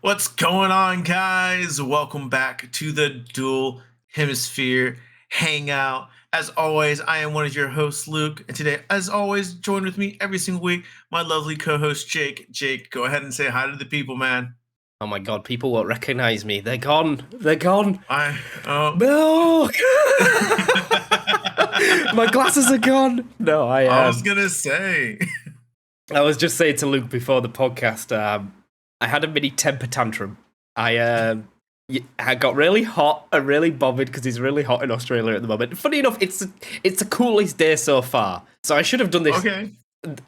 What's going on, guys? Welcome back to the Dual Hemisphere Hangout. As always, I am one of your hosts, Luke, and today, as always, joined with me every single week, my lovely co-host, Jake. Jake, go ahead and say hi to the people, man. Oh my god, people won't recognize me. They're gone. They're gone. No. My glasses are gone. No, I was gonna say. I was just saying to Luke before the podcast, I had a mini temper tantrum. I got really hot and really bothered because it's really hot in Australia at the moment. Funny enough, it's the coolest day so far. So I should have done this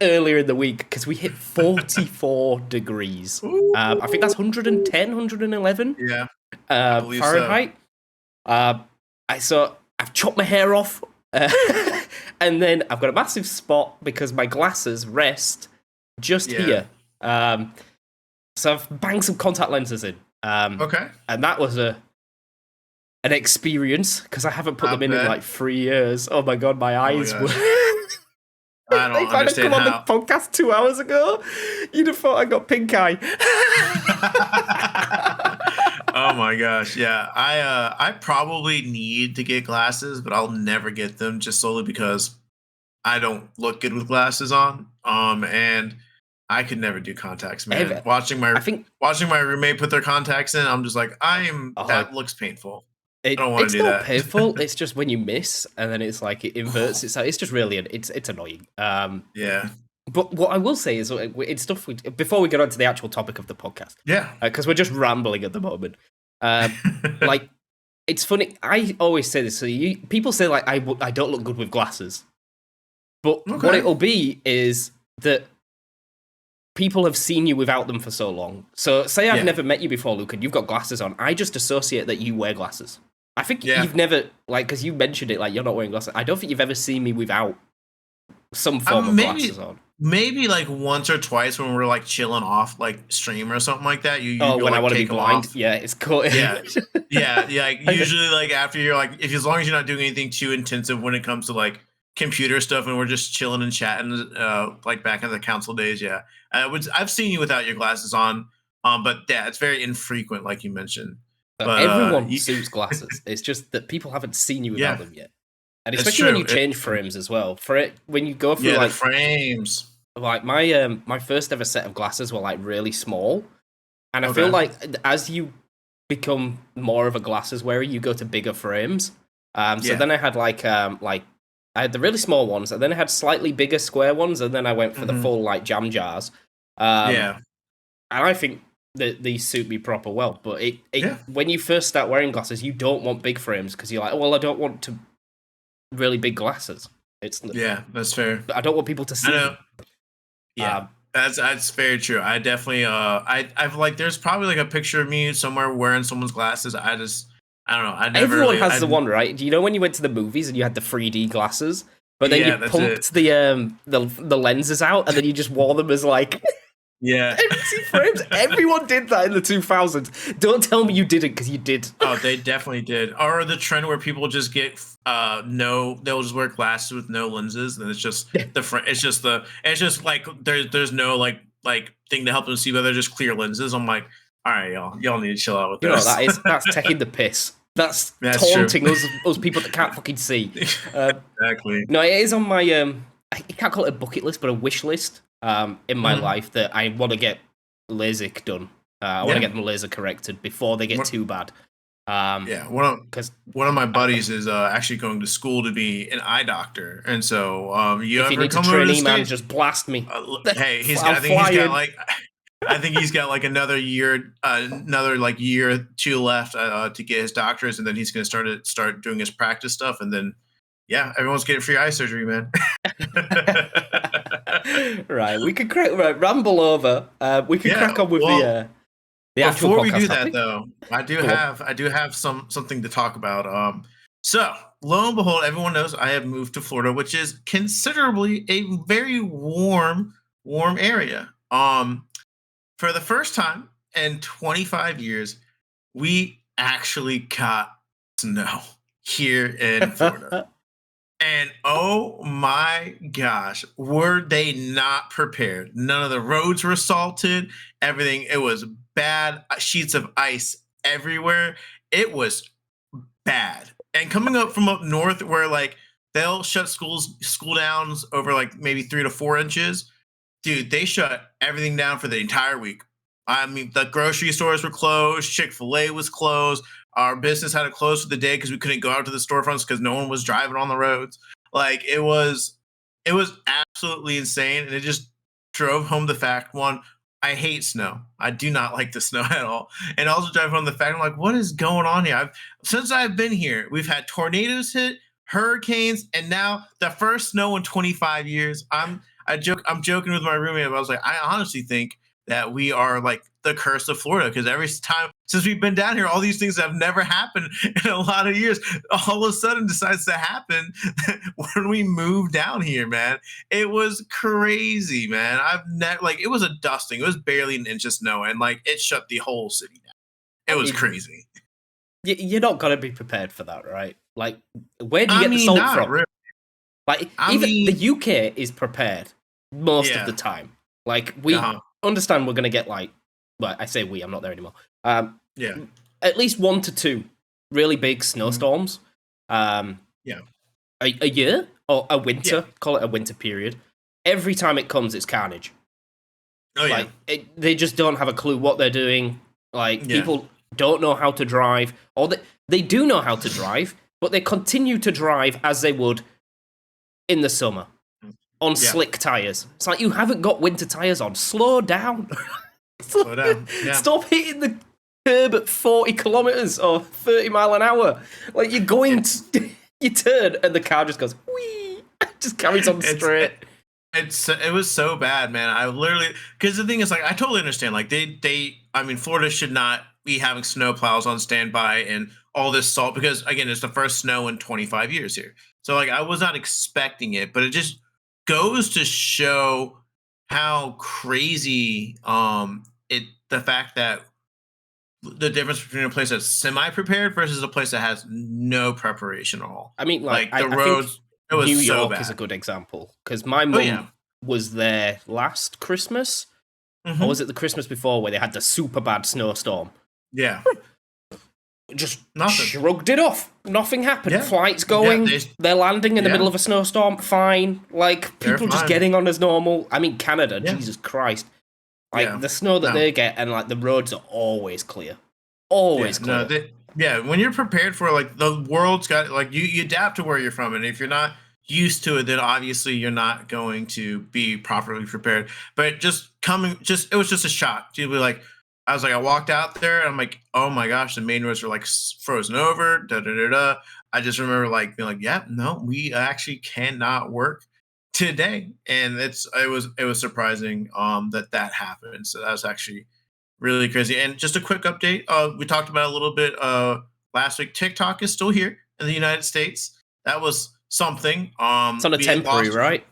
earlier in the week because we hit 44 degrees. I think that's 110, 111 Fahrenheit. So. I've chopped my hair off, and then I've got a massive spot because my glasses rest just here. So I've banged some contact lenses in. And that was an experience because I haven't put them in like 3 years. Oh my god, my eyes were. I don't understand how. If I'd have come on the podcast 2 hours ago, you'd have thought I got pink eye. Oh my gosh, yeah. I probably need to get glasses, but I'll never get them just solely because I don't look good with glasses on. And I could never do contacts, man. Watching my roommate put their contacts in, I'm just like, that looks painful. I don't want to do that. It's not painful. It's just when you miss, and then it's like it inverts itself. It's just really it's annoying. Yeah. But what I will say is, it's stuff before we get on to the actual topic of the podcast. Yeah. Because we're just rambling at the moment. Like, it's funny. I always say this. So people say, like, I don't look good with glasses. But what it'll be is that people have seen you without them for so long. So say I've never met you before, Luke, and you've got glasses on. I just associate that you wear glasses. I think you've never, like, because you mentioned it, like, you're not wearing glasses. I don't think you've ever seen me without some form of glasses on. Maybe like once or twice when we're like chilling off like stream or something like that. When like, I want to be blind. Yeah, it's cool. Yeah. Like, usually like after you're like, as long as you're not doing anything too intensive when it comes to like computer stuff and we're just chilling and chatting, like back in the council days. Yeah, I've seen you without your glasses on. But yeah, it's very infrequent, like you mentioned. But everyone suits glasses. It's just that people haven't seen you without them yet. And especially when you change frames as well. For it, when you go through like the frames. Like my first ever set of glasses were like really small, and I feel like as you become more of a glasses wearer, you go to bigger frames. So then I had I had the really small ones, and then I had slightly bigger square ones, and then I went for the full like jam jars. And I think that these suit me proper well. But when you first start wearing glasses, you don't want big frames because you're like, well, I don't want to really big glasses. That's fair. I don't want people to see. Yeah, that's very true. I definitely I've like there's probably like a picture of me somewhere wearing someone's glasses. I don't know. Everyone has the one, right? Do you know when you went to the movies and you had the 3D glasses, but then you pumped the lenses out and then you just wore them as like empty frames? Everyone did that in the 2000s. Don't tell me you didn't, because you did. Oh, they definitely did. Or the trend where people just get they'll just wear glasses with no lenses, and it's just it's just like there's no like thing to help them see, but they're just clear lenses. I'm like, all right, y'all need to chill out with this. That's taking the piss. That's taunting us people that can't fucking see. Exactly. No, it is on my I can't call it a bucket list, but a wish list in my life that I want to get LASIK done. I want to get them laser corrected before they get too bad. One of my buddies is actually going to school to be an eye doctor, and so if you need to trainee man, just blast me. Hey, I think he's got like another year or two left to get his doctorate, and then he's going to start doing his practice stuff, and then everyone's getting free eye surgery, man. Right, we could ramble over. We could crack on with the before we do that, though, I do have something to talk about. So lo and behold, everyone knows I have moved to Florida, which is considerably a very warm area. For the first time in 25 years, we actually got snow here in Florida. And oh my gosh, were they not prepared? None of the roads were salted. Everything, it was bad. Sheets of ice everywhere. It was bad. And coming up from up north, where like they'll shut school downs over like maybe 3 to 4 inches, dude, they shut everything down for the entire week. I mean, the grocery stores were closed. Chick-fil-A was closed. Our business had to close for the day because we couldn't go out to the storefronts because no one was driving on the roads. Like it was absolutely insane, and it just drove home the fact one. I hate snow. I do not like the snow at all, and also drive home the fact I'm like, what is going on here? Since I've been here, we've had tornadoes hit, hurricanes, and now the first snow in 25 years. I'm joking with my roommate, but I was like, I honestly think that we are like the curse of Florida because every time since we've been down here, all these things have never happened in a lot of years. All of a sudden decides to happen when we moved down here, man. It was crazy, man. I've never like it was a dusting. It was barely an inch of snow, and like it shut the whole city down. I It was mean, crazy. you're not gonna be prepared for that, right? Like, where do you I get the mean, salt not from? really. Like, I even the mean, UK is prepared most of the yeah. time. Like, we Uh-huh. understand we're gonna get like, well, I say we, I'm not there anymore. Yeah. At least 1 to 2 really big Mhm. snowstorms. Um, Yeah. a year or a Yeah. winter, call it a winter period. Every time it comes, it's carnage. Oh yeah. Like they just don't have a clue what they're doing. Like Yeah. people don't know how to drive, or they do know how to drive, but they continue to drive as they would in the summer on Yeah. slick tires. It's like you haven't got winter tires on. Slow down. Slow down. Yeah. Stop hitting the curb at 40 kilometers or 30 mile an hour. Like you're going, It's you turn and the car just goes wee, just carries on it's straight. it was so bad, man. I literally because the thing is like I totally understand. Like they I mean Florida should not be having snow plows on standby and all this salt because again it's the first snow in 25 years here. So like I was not expecting it, but it just goes to show how crazy it the fact that the difference between a place that's semi prepared versus a place that has no preparation at all. I mean, like, Like the I think roads, it was New so York is a bad. good example because my Oh yeah. mum was there last Christmas, or was Hmm. it the Christmas before where they had the super bad snowstorm? Yeah. Just Nothing. shrugged it off. Nothing happened. Yeah. Flights Yeah. going. They're landing in the middle Yeah. of a snowstorm. Fine. Like, They're people just fine. getting on as normal. I mean, Canada, Yeah. Jesus Christ. Like, Yeah. the snow that No. they get, and like the roads are always clear. Yeah. Always No. clear. Yeah. When you're prepared for like the world's got like you adapt to where you're from, and if you're not used to it, then obviously you're not going to be properly prepared. But just it was just a shock to be like. I was like, I walked out there, and I'm like, oh my gosh, the main roads are like frozen over. Da da da da. I just remember like being like, yeah, no, we actually cannot work today, and it was surprising that that happened. So that was actually really crazy. And just a quick update. We talked about a little bit last week. TikTok is still here in the United States. That was something. It's on a We temporary, lost. right?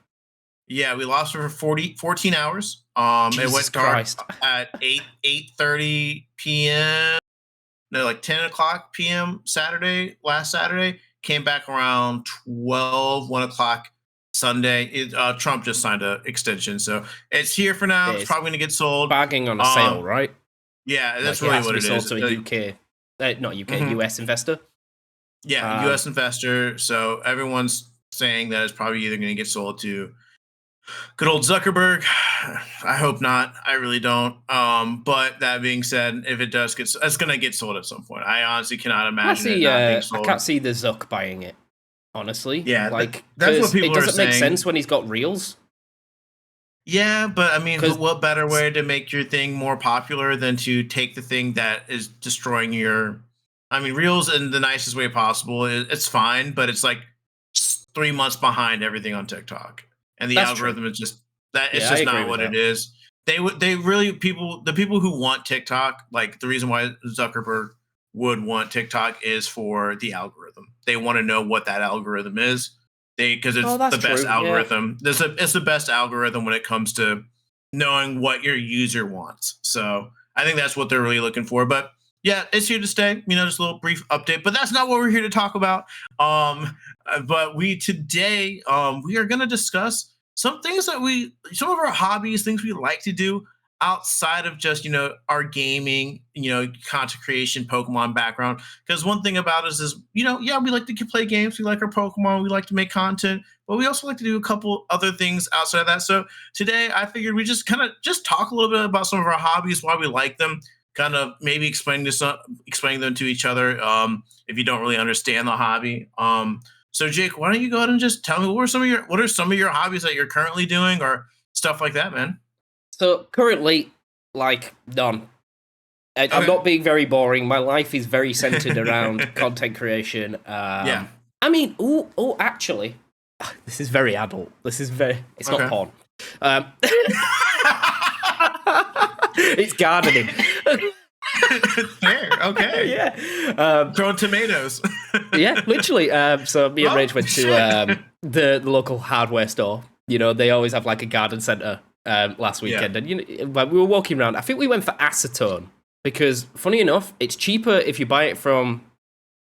Yeah, we lost her for 14 hours. It Jesus went dark Christ. at 8:30 p.m. No, like 10 o'clock p.m. last Saturday. Came back around 1 o'clock Sunday. Trump just signed an extension, so it's here for now. It's It's probably gonna get sold. bagging on a sale, Um, right? yeah, that's Like, it really has to what be it sold is. to a UK, not UK, Mhm. US investor. Yeah, Um, U.S. investor. So everyone's saying that it's probably either going to get sold to good old Zuckerberg. I hope not. I really don't. But that being said, if it does get, it's going to get sold at some point. I honestly cannot imagine it not being I sold. can't see the Zuck buying it, honestly. Yeah, Like, that's what because it people are doesn't make sense saying. when he's got reels. Yeah, but I mean, Because what better way to make your thing more popular than to take the thing that is destroying your? I mean, Reels in the nicest way possible. It's fine, but it's like 3 months behind everything on TikTok, and the that's true. algorithm is just that. It's Yeah, I just agree not with what it that. is. They really the people who want TikTok, like the reason why Zuckerberg would want TikTok is for the algorithm. They want to know what that algorithm is because Oh, it's that's the best true. Yeah. algorithm. It's the best algorithm when it comes to knowing what your user wants. So I think that's what they're really looking for. But yeah, it's here to stay. Just a little brief update, but that's not what we're here to talk about. But we today we are going to discuss some of our hobbies, things we like to do outside of just our gaming, content creation, Pokemon background. Because one thing about us is yeah, we like to play games, we like our Pokemon, we like to make content, but we also like to do a couple other things outside of that. So today I figured we just kind of just talk a little bit about some of our hobbies, why we like them, kind of maybe explaining them to each other if you don't really understand the hobby. So Jake, why don't you go ahead and just tell me what are some of your hobbies that you're currently doing or stuff like that, man? So currently, like none. I'm Okay. not being very boring. My life is very centered around content creation. Yeah. I mean, actually, this is very adult. This is very. It's not Okay. porn. Um, it's gardening. Fair. Okay. Yeah. Throwing tomatoes. Yeah, literally. So me and Oh, Rach went shit. to the local hardware store. They always have like a garden center last weekend, and like, we were walking around. I think we went for acetone because, funny enough, it's cheaper if you buy it from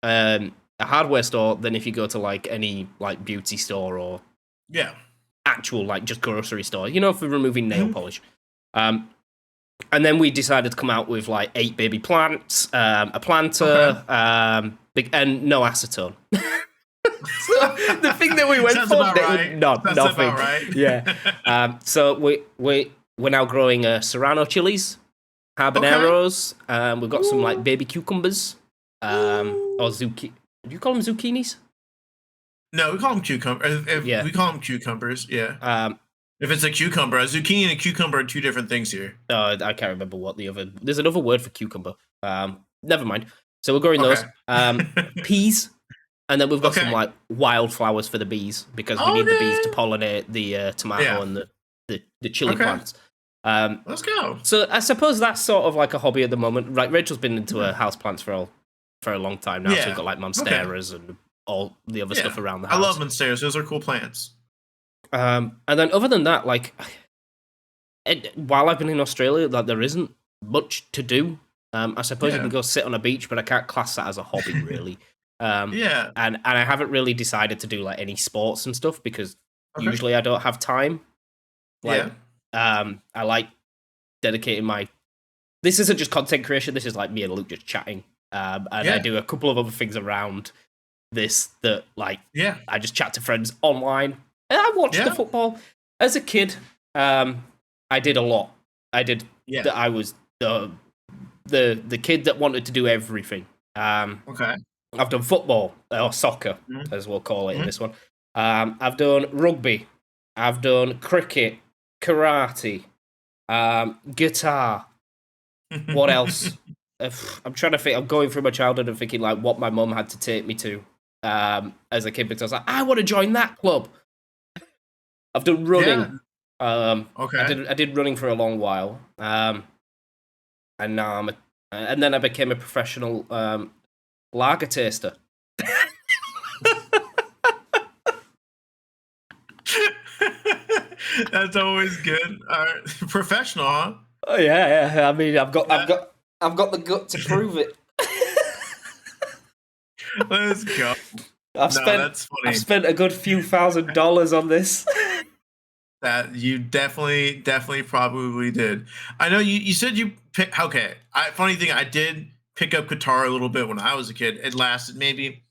a hardware store than if you go to like any like beauty store or Yeah. actual like just grocery store. For removing nail Mhm. polish. And then we decided to come out with like 8 baby plants, a planter, and no acetone. So the thing that we went Sounds for, about right. Sounds nothing. about right. Yeah. So we're now growing Serrano chilies, habaneros. We've got some like baby cucumbers, or zucchini. Do you call them zucchinis? No, we call them cucumbers. Yeah. We call them cucumbers. Yeah. Um, If it's a cucumber, a zucchini and a cucumber are two different things here. I can't remember what the other. There's another word for cucumber. Never mind. So we're growing those. Okay. Peas. And then we've got some Okay. like wildflowers for the bees because we need the bees to pollinate the tomato Yeah. and the chili Okay. plants. Let's go. So I suppose that's sort of like a hobby at the moment. Like Rachel's been into house plants for a long time now. So Yeah. we've got like monsteras and all the other Yeah. stuff around the I house. love monsteras. Those are cool plants. And then other than that, like while I've been in Australia, like there isn't much to do. I suppose you Yeah. can go sit on a beach, but I can't class that as a hobby really. Yeah. And I haven't really decided to do like any sports and stuff because Okay. usually I don't have time. Like, Yeah. I like dedicating my. This isn't just content creation. This is like me and Luke just chatting. And Yeah. I do a couple of other things around this that like Yeah. I just chat to friends online. And I watch the Yeah. football as a kid. I did a lot. I did. Yeah. I was the kid that wanted to do everything. Okay. I've done football or soccer, Mhm. as we'll call it in Mhm. this one. I've done rugby. I've done cricket, karate, guitar. What else? I'm trying to think. I'm going through my childhood and thinking like what my mum had to take me to as a kid because I was like, I want to join that club. I've done running. Okay. I did running for a long while. And now and then I became a professional lager taster. That's always good. All right. Professional, huh? Oh yeah. I mean, I've got the gut to prove it. Let's go. I've That's funny. spent a good few $1,000s on this. That you definitely probably did. I know you said you pick. Okay, funny thing, I did pick up guitar a little bit when I was a kid. It lasted maybe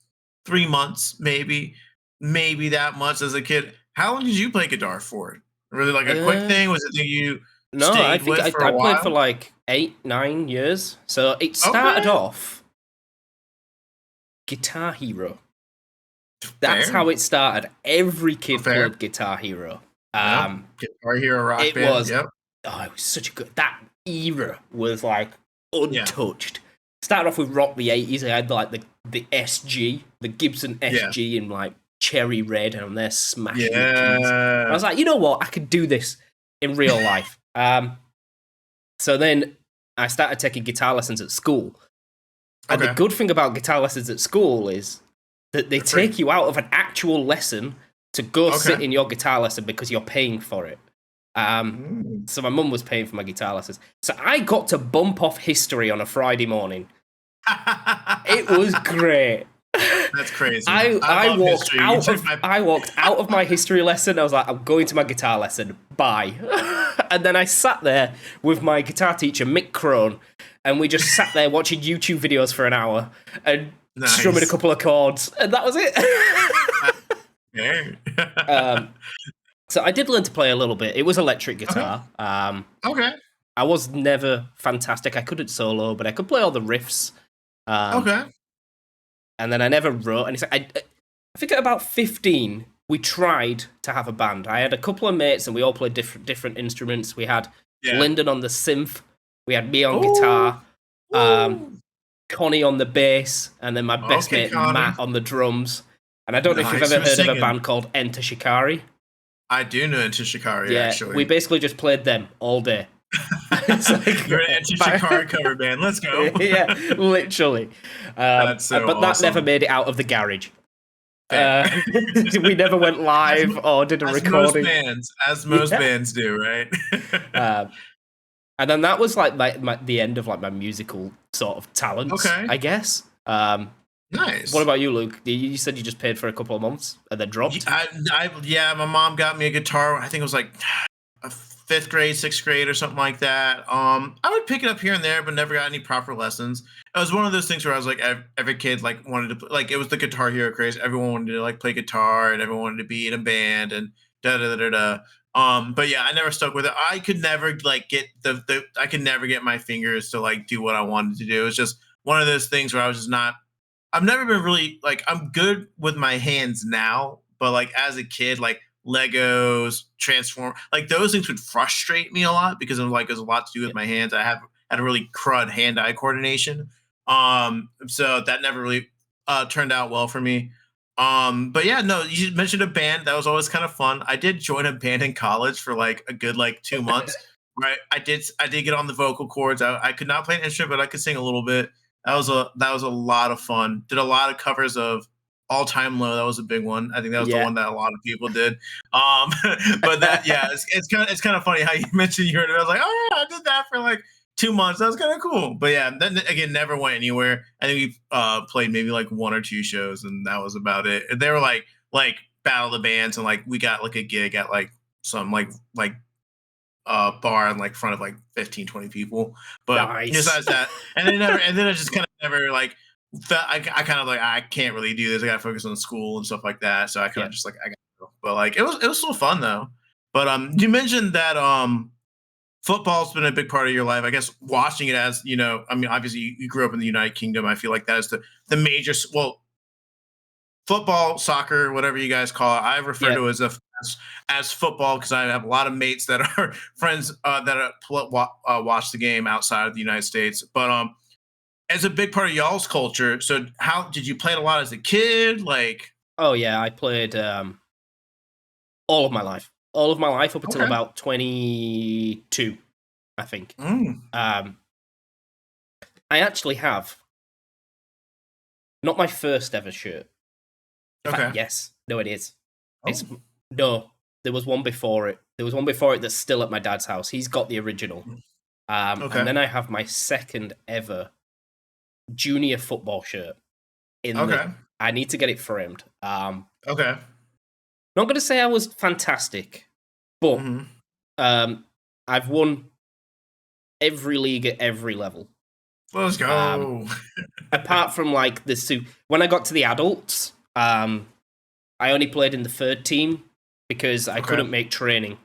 3 months, maybe that much as a kid. How long did you play guitar for? Really, like a quick thing? Was it that you No, I stayed think with for I a played for while? like 8, 9 years. So it started Okay, off Guitar Hero. That's fair. how it started. Every kid Fair. played Guitar Hero. Yep. Guitar Hero Rock It Band. was Yep. it was such a good that era was like Yeah. untouched. Started off with rock the 80s. I had like the SG, the Gibson Yeah. SG in like cherry red, and they're smashing the keys. I Yeah. was like, you know what? I could do this in real life. So then I started taking guitar lessons at school. And the Okay. good thing about guitar lessons at school is that they They're free. take you out of an actual lesson to go sit Okay. in your guitar lesson because you're paying for it. Mm. So my mum was paying for my guitar lessons. So I got to bump off history on a Friday morning It was great. That's crazy. I I I love walked history. You out took of my I walked out of my history lesson. I was like, I'm going to my guitar lesson. Bye. And then I sat there with my guitar teacher, Mick Crone, and we just sat there watching YouTube videos for an hour and strumming a nice. couple of chords, and that was it. Okay. um, so I did learn to play a little bit. It was electric Okay. guitar. Okay. I was never fantastic. I couldn't solo, but I could play all the riffs. Um, Okay. and then I never wrote anything. I think at about 15, we tried to have a band. I had a couple of mates, and we all played different instruments. We had Yeah. Lyndon on the synth, we had me on Oh. guitar, um, Woo. Connie on the bass, and then my best Okay, mate Connie. Matt on the drums. And I don't know if you've Nice. ever Who's heard of a singing? band called Enter Shikari. I do know into Shikari Yeah, we actually. basically just played them all day. It's You're an like, anti Shikari cover band. Let's go. yeah, literally. That's so But that never awesome. made it out of the garage. Fair. We never went as, live or did a recording. as most Yeah. bands do, right? Uh, and then that was like the end of like my musical sort of talents, Okay. I guess. What Nice. about you, Luke? You said you just paid for a couple of months and then dropped. Yeah, my mom got me a guitar. I think it was like a fifth grade, sixth grade, or something like that. I would pick it up here and there, but never got any proper lessons. It was one of those things where I was like, every kid like wanted to like it was the Guitar Hero craze. Everyone wanted to like play guitar, and everyone wanted to be in a band, and da da da da. da. But yeah, I never stuck with it. I could never like get the I could never get my fingers to like do what I wanted to do. It's just one of those things where I was just not. I've never been really like I'm good with my hands now, but like as a kid, like Legos, transform like those things would frustrate me a lot because I'm like there's a lot to do with Yeah. my hands. I have had a really crud hand-eye coordination. So that never really turned out well for me. But yeah, no, you mentioned a band that was always kind of fun. I did join a band in college for like a good like 2 months. Right, I did get on the vocal cords. I could not play an instrument, but I could sing a little bit. That was a lot of fun. Did a lot of covers of All Time Low. That was a big one. I think that was the Yeah. one that a lot of people did. Um, but that yeah, it's kind of funny how you mentioned you heard it. I was like, oh yeah, I did that for like 2 months. That was kind of cool. But yeah, then again, never went anywhere. I think we played maybe like one or two shows, and that was about it. And they were like battle of the bands, and like we got like a gig at like some like bar in like front of like 15, 20 people. But Nice. besides that, and then I just kind of never like felt I kind of like I can't really do this. I gotta focus on school and stuff like that. So I kind Yeah. of just like I gotta go. But like it was still fun though. But you mentioned that football's been a big part of your life. I guess watching it as, I mean, obviously you grew up in the United Kingdom. I feel like that is the major well, football, soccer, whatever you guys call it. I refer Yeah. to it as football because I have a lot of mates that are friends that watch the game outside of the United States. But as a big part of y'all's culture, so how did you play it a lot as a kid? Like, Oh yeah, I played all of my life. All of my life up until okay, about 22, I think. mm, Um, I actually have not my first ever shirt. In fact, okay, yes. No, it is. oh, It's no. There was one before it. There was one before it that's still at my dad's house. He's got the original. And okay, then I have my second ever junior football shirt in the. okay, I need to get it framed. okay. Not going to say I was fantastic, but Hmm. um, I've won every league at every level. Let's Um, go. apart from like when I got to the adults, I only played in the third team because I Okay, couldn't make training.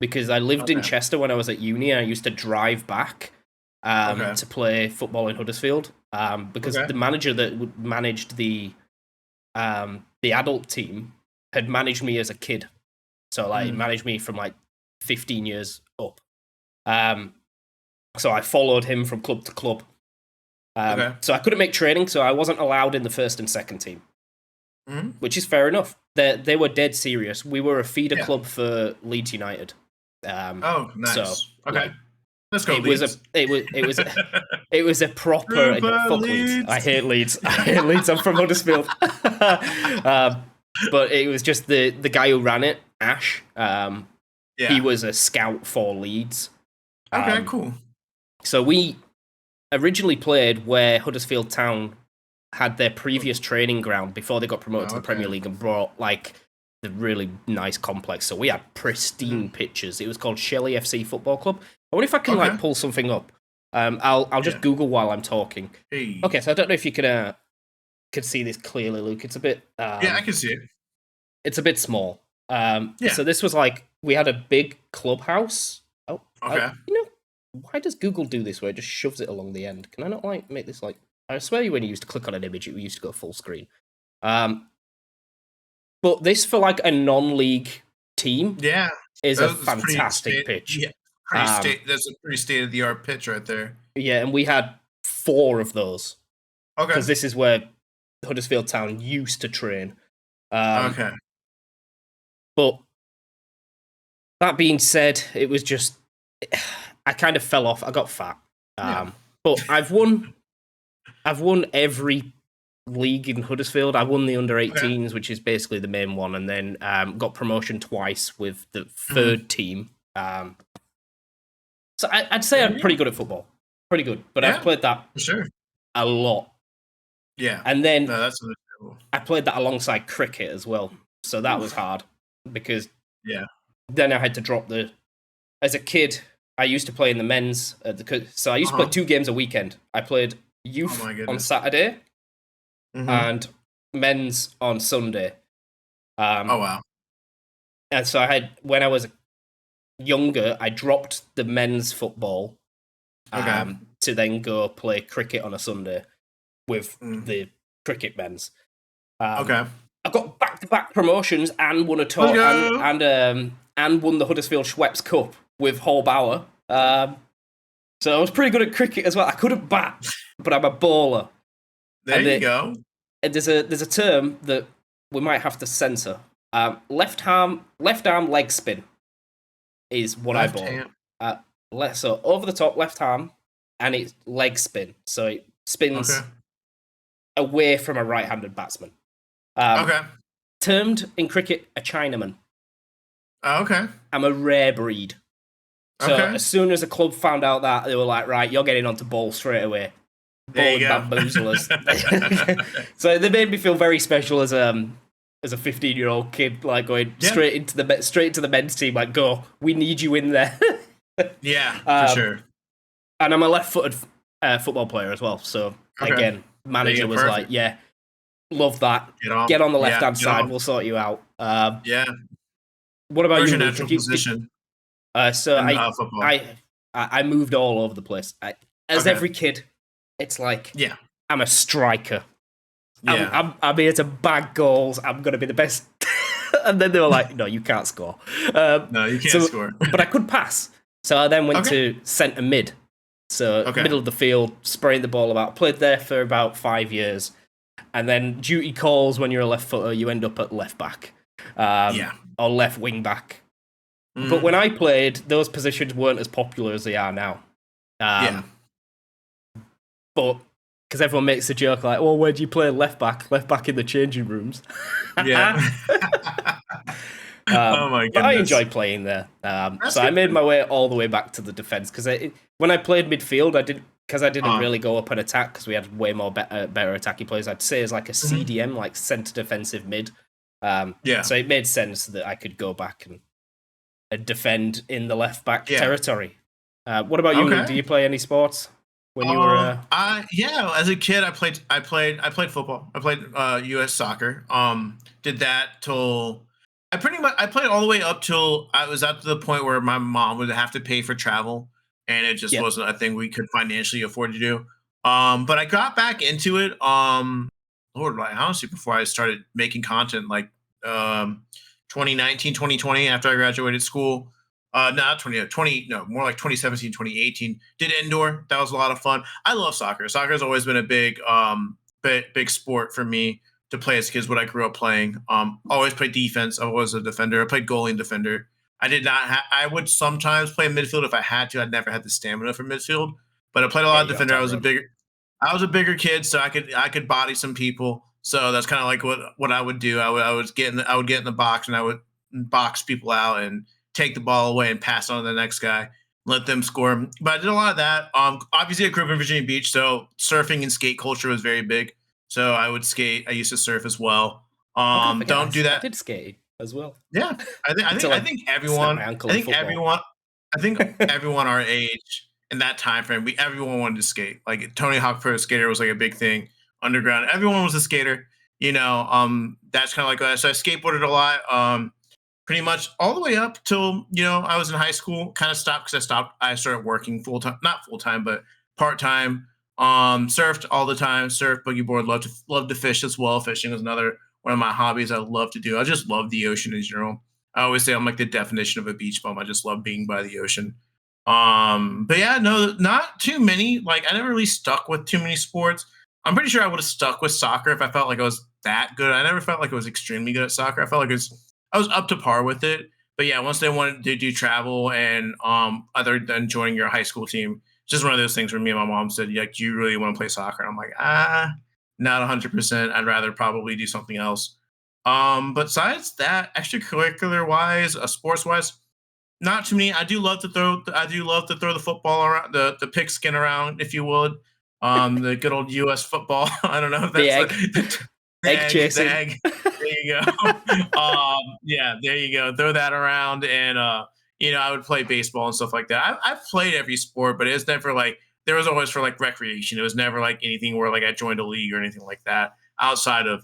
Because I lived in okay, Chester when I was at uni, and I used to drive back okay, to play football in Huddersfield. Because okay, the manager that managed the adult team had managed me as a kid, so like mm, managed me from like 15 years up. Um, so I followed him from club to club. okay, So I couldn't make training, so I wasn't allowed in the first and second team, mm, which is fair enough. They were dead serious. We were a feeder yeah. club for Leeds United. Oh, So nice. Okay, like let's go, it was a Leeds. it was a proper Super fuck Leeds. I Leeds. hate Leeds. I hate Leeds. I'm from Huddersfield. But it was just the guy who ran it, Ash. He Yeah. was a scout for Leeds. Okay, Um, cool. so originally played where Huddersfield Town had their previous training ground before they got promoted to the Okay. Premier League and brought like the really nice complex. So we had pristine Mhm. pitches. It was called Shelley FC Football Club. I wonder if I can Okay. like pull something up. I'll just Yeah. Google while I'm talking. Hey. Okay, so I don't know if you can see this clearly, Luke. Yeah, I can see it. It's a bit small. Yeah. So this was like we had a big clubhouse. Oh, Okay. why does Google do this where it just shoves it along the end? Can I not like make this like? I swear when you used to click on an image, it used to go full screen. Um, but this for like a non-league team Yeah. is a That's pretty fantastic state. pitch. Yeah. Pretty Um, state. That's a pretty state of the art pitch right there. yeah, and we had 4 of those Okay. because this is where Huddersfield Town used to train. Um, Okay. but that being said, it was just I kind of fell off. I got fat. Yeah. But I've won. I've won every league in Huddersfield. I won the under Okay. 18s, which is basically the main one, and then got promotion twice with the Mhm. third team. So I'd say There I'm you pretty go. good at football. Pretty good. But I've Yeah. played that For sure. a lot. Yeah. And then No, that's understandable. I played that alongside cricket as well. So that was Oof. hard because Yeah. then I had to drop the. As a kid, I used to play in the men's. So I used to play Uh-huh. 2 games a weekend. I played Oh youth my on goodness. Saturday Mhm. and men's on Sunday. Oh Um, wow. and so I had, when I was younger, I dropped the men's football Okay. to then go play cricket on a Sunday with Mm. the cricket men's. Um, Okay. I got back-to-back promotions and won a Let's tour go. and won the Huddersfield Schweppes Cup with Hull Bauer. So I was pretty good at cricket as well. I couldn't bat, but I'm a bowler. There And you go. there's a term that we might have to censor. Left arm leg spin is what I Left bowl. hand. So over the top left arm, and it's leg spin. So it Okay. spins away from a right-handed batsman. Um, Okay. Termed in cricket a Chinaman. Okay. I'm a rare breed. So Okay. as soon as a club found out that, they were like, right, you're getting onto bowl straight away. There you Bowling go. bamboozlers. So they made me feel very special as a 15-year-old kid, like going Yeah. straight into the men's team. Like, go, we need you in there. Yeah, for Um, sure. And I'm a left-footed football player as well. So Okay. again, There you manager go. was like, Perfect. yeah, love that. Get on. Get on the Yeah. left-hand Get side. on. We'll sort you out. Yeah. What about Where's you, your Luke? natural position So in football? I moved all over the place. As Okay. every kid, it's like Yeah. I'm a striker. Yeah. I'm here to bag goals. I'm going to be the best. And then they were like, no, you can't score. No, you can't score. But I could pass. So I then went Okay. to centre mid. So Okay. middle of the field, spraying the ball about. Played there for about 5 years. And then duty calls when you're a left footer, you end up at left back. Yeah. Or left wing back. But Mhm. when I played, those positions weren't as popular as they are now. Yeah. But because everyone makes the joke like, "Well, where do you play left back? Left back in the changing rooms." Yeah. Oh my But I goodness. enjoy playing there. That's So I good. made my way all the way back to the defense because when I played midfield, I didn't Uh-huh. really go up and attack because we had way more better attacking players. I'd say as like a Mhm. CDM, like centre defensive mid. Yeah. So it made sense that I could go back and defend in the left back Yeah. territory. What about you, Luke? Okay. Do you play any sports when you were? As a kid I played football. I played US soccer. Did that till I played all the way up till I was at the point where my mom would have to pay for travel and it just Yeah. wasn't a thing we could financially afford to do. But I got back into it Lord, like honestly before I started making content like um 2019, 2020 after I graduated school. Not 2020, no, more like 2017, 2018. Did indoor. That was a lot of fun. I love soccer. Soccer has always been a big sport for me to play as kids. What I grew up playing. Always played defense. I was a defender. I played goalie and defender. I did not. I would sometimes play midfield if I had to. I'd never had the stamina for midfield, but I played a Yeah, lot of you got defender. to run. I was a bigger kid, so I could body some people. So that's kind of like what I would do. I would get in the box and I would box people out and take the ball away and pass on to the next guy. let them score. But I did a lot of that. Obviously, I grew up in Virginia Beach, so surfing and skate culture was very big. So I would skate. I used to surf as well. I'm gonna forget Don't do I that. did skate as well Yeah, I think I think until I I think snapped everyone. my ankle I in think football. everyone. I think everyone our age in that time frame, we everyone wanted to skate. Like Tony Hawk Pro Skater was like a big thing. Underground, everyone was a skater. That's kind of like that. So I skateboarded a lot. Pretty much all the way up till I was in high school. Kind of stopped because I started working full time, not full time, but part time. Surfed all the time. Surfed, boogie board. Love to fish as well. Fishing was another one of my hobbies I love to do. I just love the ocean in general. I always say I'm like the definition of a beach bum. I just love being by the ocean. But yeah, no, not too many. Like I never really stuck with too many sports. I'm pretty sure I would have stuck with soccer if I felt like I was that good. I never felt like I was extremely good at soccer. I felt like I was up to par with it. But yeah, once they wanted to do travel and other than joining your high school team, just one of those things where me and my mom said, "Yeah, do you really want to play soccer?" And I'm like, not 100%. I'd rather probably do something else. But besides that, extracurricular wise, sports wise, not too many. I do love to throw. I do love to throw the football around, the pigskin around, if you would. The good old U.S. football. I don't know if The that's egg, the egg egg. The chasing. egg. There you go. Yeah, there you go. Throw that around, and I would play baseball and stuff like that. I've played every sport, but it was never like there was always for like recreation. It was never like anything where like I joined a league or anything like that outside of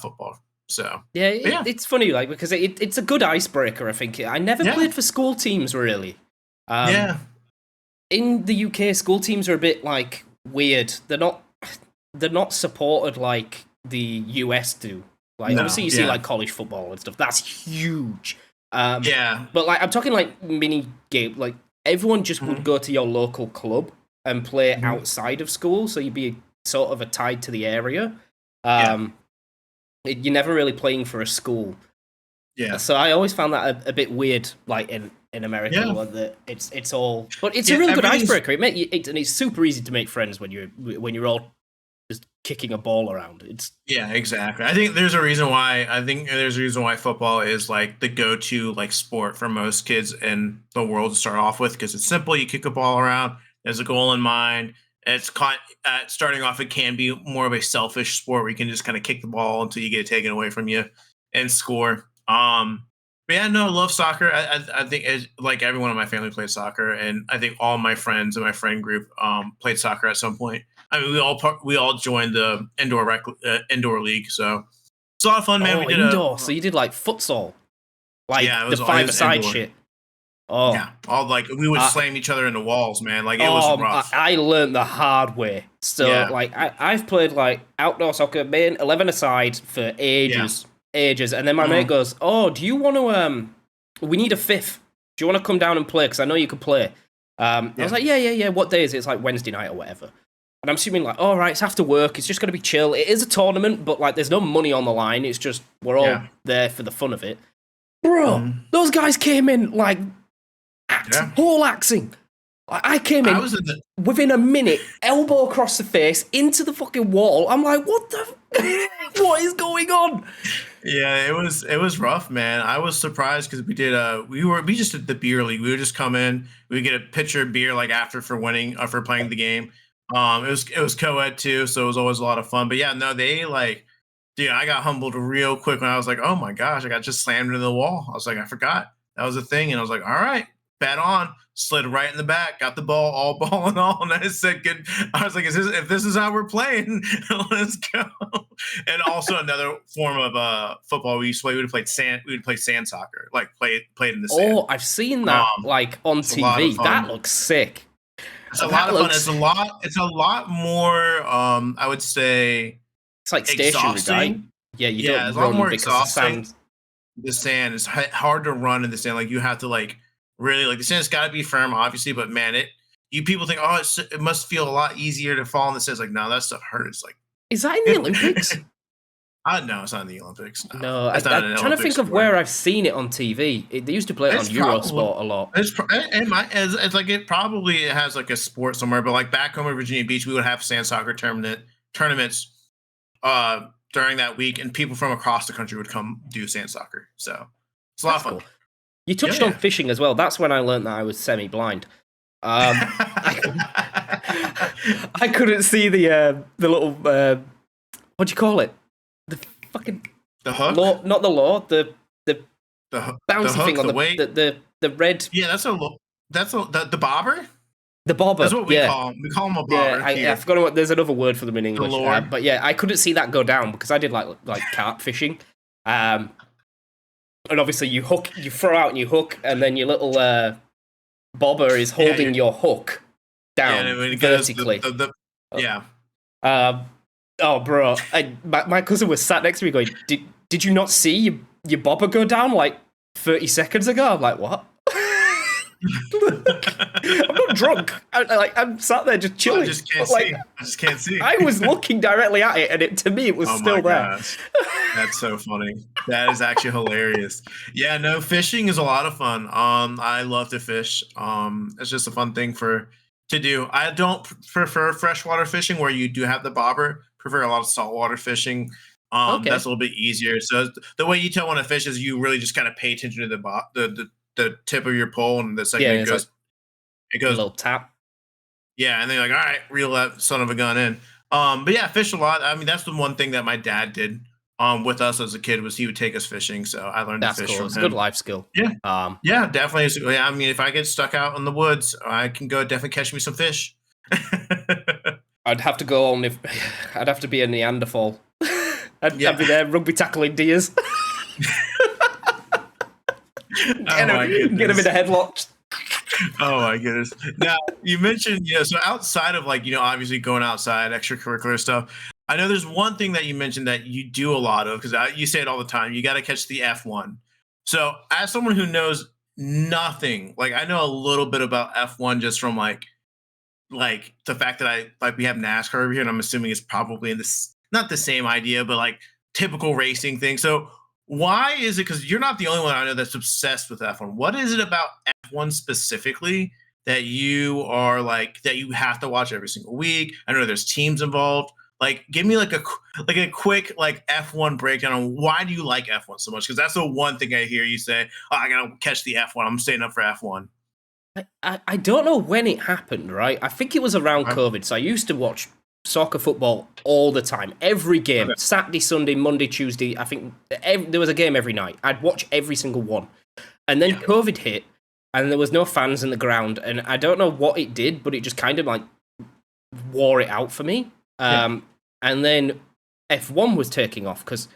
football. So, Yeah, but yeah, it's funny, like because it's a good icebreaker. I think I never yeah, played for school teams really. Um, yeah, in the UK, school teams are a bit like weird. They're not supported like the US do. Like no, obviously you see yeah, like college football and stuff. That's huge. Um, yeah, but like I'm talking like mini game. Like everyone just would mhm, go to your local club and play mhm, outside of school, so you'd be sort of a tied to the area. yeah, Um, you're never really playing for a school. yeah, So I always found that a bit weird, like in America, yeah, that it's all, but it's a yeah. really good Everything's icebreaker. And it's super easy to make friends when you're all just kicking a ball around. It's Yeah, exactly. I think there's a reason why football is like the go-to like sport for most kids in the world to start off with because it's simple. You kick a ball around. There's a goal in mind. Starting off, it can be more of a selfish sport where you can just kind of kick the ball until you get it taken away from you and score. But yeah, no, I love soccer. I think like everyone in my family plays soccer, and I think all my friends in my friend group played soccer at some point. I mean, we all joined the indoor league, so it's a lot of fun, man. We oh did a indoor. So you did like futsal, Yeah, like the it five was aside indoor. shit. Oh, Yeah, all like we would I, slam each other into walls, man. Like it was rough. I learned the hard way. So Yeah, like I've played like outdoor soccer, main 11 aside for yeah, ages, and then my mate mhm, goes, "Oh, do you want to we need a fifth. Do you want to come down and play? Because I know you could play." I was yeah, like, yeah. What day is it? It's like Wednesday night or whatever. And I'm assuming like, all right, it's after work. It's just gonna be chill. It is a tournament, but like, there's no money on the line. It's just we're all yeah, there for the fun of it. Bro, mhm, those guys came in like yeah. whole axing. I came I in was in the within a minute, elbow across the face into the fucking wall. I'm like, what the? What is going on? Yeah, it was rough, man. I was surprised because we just did the beer league. We would just come in, we would get a pitcher of beer like after for winning for playing the game. It was co-ed too, so it was always a lot of fun. But yeah, no, they like dude, I got humbled real quick when I was like, oh my gosh, I got just slammed into the wall. I was like, I forgot that was a thing, and I was like, all right, bet on. Slid right in the back, got the ball, all ball and all, and I said, "Good." I was like, if this is how we're playing, let's go." And also another form of football we used to play. We would play sand soccer, like played in the sand. Oh, I've seen that Um, like on it's a lot of TV. That fun. looks sick. It's a lot That of fun. looks. It's a lot more. I would say It's like stationary, right? exhausting. Yeah, you Yeah, don't it's a lot run more because the exhausting. sand. The sand is hard to run in the sand. Like you have to like really like the sand's got to be firm, obviously. But man, you people think it must feel a lot easier to fall in the sand. It's like no, that stuff hurts. Is that in the Like Olympics? no, it's not in the Olympics. No, No, that's not I'm an trying to Olympic think of sport. where I've seen it on TV. They used to play it on It's probably Eurosport a lot. it's like it probably has like a sport somewhere, but like back home in Virginia Beach, we would have sand soccer tournaments during that week, and people from across the country would come do sand soccer. So it's a lot That's of fun. cool. You Yeah, touched on yeah. fishing as well. That's when I learned that I was semi-blind. I, I couldn't see the little what do you call it? The fucking The hook, law, not the law, the the bouncy thing hook, on the weight. the red, Yeah, the bobber. the That's bobber. what we Yeah, call him. We call him a yeah. bobber I here. forgot what. There's another word for them in The English. lure. But yeah, I couldn't see that go down because I did like carp fishing. Um, and obviously you throw out and you hook, and then your little bobber is Yeah, holding your hook yeah. down And when it goes, vertically. Uh, yeah. Um, oh, bro, my cousin was sat next to me going, "Did you not see your bobber go down like 30 seconds ago?" I'm like, "What?" I'm not drunk. I'm sat there just I chilling. just can't But like, see. I just can't see. I was looking directly at it, and to me, it was Oh my still there. gosh. That's so funny. That is actually hilarious. Yeah, no, fishing is a lot of fun. I love to fish. It's just a fun thing to do. I don't prefer freshwater fishing where you do have the bobber. Prefer a lot of saltwater fishing. That's Okay. a little bit easier. So the way you tell when a fish is you really just kind of pay attention to the tip of your pole, and the second Yeah, it's like it a goes little tap. yeah, and they're like, all right, reel that son of a gun in. But yeah, fish a lot. I mean, that's the one thing that my dad did with us as a kid was he would take us fishing. So I learned to That's fish cool. from It's a good him. life skill. Yeah. Um, Yeah, definitely. Yeah, I mean, if I get stuck out in the woods, I can go definitely catch me some fish. I'd have to go on if I'd have to be a Neanderthal. I'd Yeah. be there rugby tackling deers. Oh my Get him in goodness. a headlock. Oh my goodness. Now you mentioned, so outside of like, obviously going outside, extracurricular stuff. I know there's one thing that you mentioned that you do a lot of because you say it all the time. You got to catch the F1. So as someone who knows nothing, like I know a little bit about F1 just from like the fact that we have NASCAR over here, and I'm assuming it's probably in this not the same idea, but like typical racing thing. So why is it? Because you're not the only one I know that's obsessed with F1. What is it about F1 specifically that you are like that you have to watch every single week? I know there's teams involved. Like, give me like a quick like F1 breakdown on why do you like F1 so much? Because that's the one thing I hear you say. Oh, I gotta catch the F1. I'm staying up for F1. I don't know when it happened, right? I think it was around Okay. COVID. So I used to watch soccer football all the time, every game, Okay. Saturday, Sunday, Monday, Tuesday. I think there was a game every night. I'd watch every single one. And then Yeah. COVID hit, and there was no fans in the ground. And I don't know what it did, but it just kind of like wore it out for me. Yeah. And then F1 was taking off because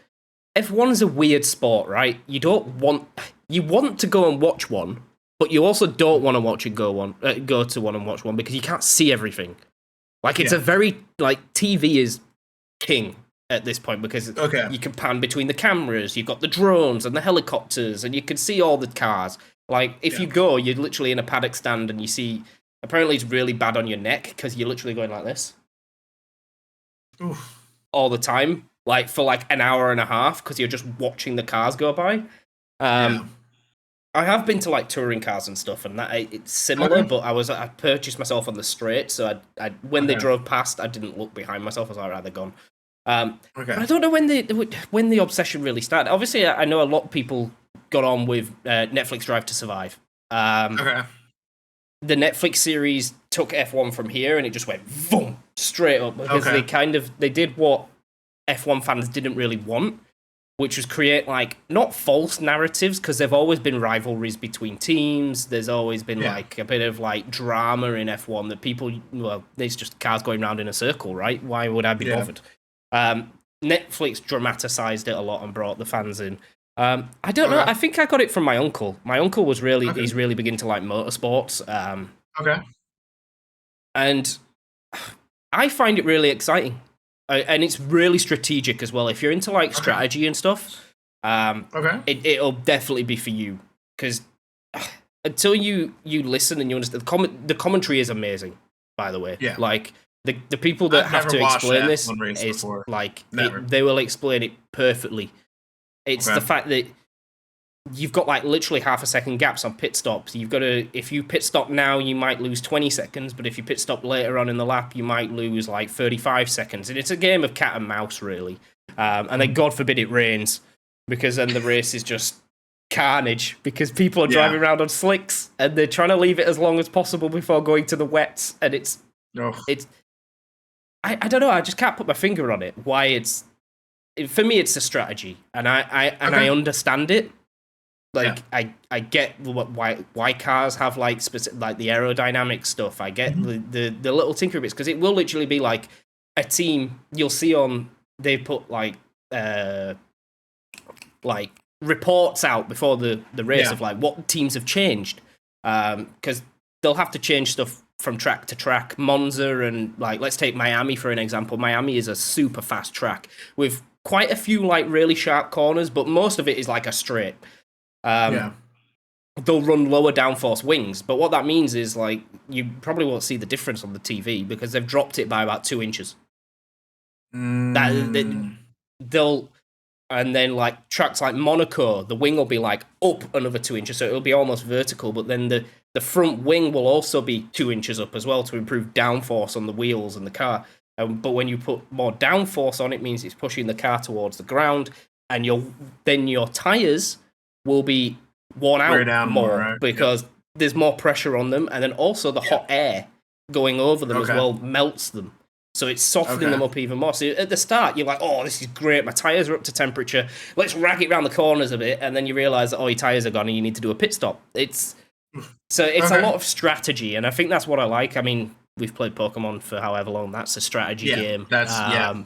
F1 is a weird sport, right? You want to go and watch one, but you also don't want to go to one and watch one because you can't see everything. Like it's Yeah. a very like TV is king at this point because Okay. you can pan between the cameras, you've got the drones and the helicopters, and you can see all the cars. Like if Yeah. you go, you're literally in a paddock stand and you see. Apparently, it's really bad on your neck because you're literally going like this Oof. all the time, like for like an hour and a half because you're just watching the cars go by. Yeah. I have been to like touring cars and stuff, and that it's similar. Okay. But I purchased myself on the straight, so I when they Okay. drove past, I didn't look behind myself. I was like, right, they're gone. But Okay. I don't know when the obsession really started. Obviously, I know a lot of people got on with Netflix Drive to Survive. Okay. The Netflix series took F1 from here, and it just went boom straight up because Okay. they did what F1 fans didn't really want, which was create like not false narratives because there've always been rivalries between teams. There's always been Yeah. like a bit of like drama in F1 that it's just cars going round in a circle, right? Why would I be Yeah. bothered? Netflix dramatized it a lot and brought the fans in. I don't know. Okay. I think I got it from my uncle. My uncle was Okay. he's really beginning to like motorsports. Okay. And I find it really exciting. And it's really strategic as well. If you're into like strategy and stuff, Okay. it'll definitely be for you because until you listen and you understand the commentary is amazing. By the way, Yeah. like the people that I've have never to watched explain an this F1 race is before. like Never. they will explain it perfectly. It's Okay. the fact that you've got like literally half a second gaps on pit stops. You've got to, if you pit stop now, you might lose 20 seconds, but if you pit stop later on in the lap, you might lose like 35 seconds. And it's a game of cat and mouse, really. And then God forbid it rains, because then the race is just carnage because people are Yeah. driving around on slicks and they're trying to leave it as long as possible before going to the wets, and Oh, it's I don't know, I just can't put my finger on it why for me it's a strategy, and I okay. understand it. Yeah. Like I get why cars have like specific, like the aerodynamic stuff. I get Hmm. the little tinker bits because it will literally be like a team you'll see on, they put like reports out before the race Yeah. of like what teams have changed, because they'll have to change stuff from track to track. Monza and like, let's take Miami for an example. Miami is a super fast track with quite a few like really sharp corners, but most of it is like a straight. Um, Yeah. they'll run lower downforce wings, but what that means is like you probably won't see the difference on the TV because they've dropped it by about 2 inches. That Mm, they'll and then like tracks like Monaco, the wing will be like up another 2 inches, so it'll be almost vertical. But then the front wing will also be 2 inches up as well to improve downforce on the wheels and the car. But when you put more downforce on, it means it's pushing the car towards the ground, and your tires will be worn wear out down more, more right? Yep. because there's more pressure on them, and then also the Yeah. hot air going over them as Okay. well melts them. So it's softening Okay. them up even more. So at the start, you're like, oh, this is great. My tyres are up to temperature. Let's rag it around the corners a bit. And then you realise that, oh, your tyres are gone and you need to do a pit stop. It's a Okay. lot of strategy. And I think that's what I like. I mean, we've played Pokemon for however long. That's a strategy Yeah. game. Yeah.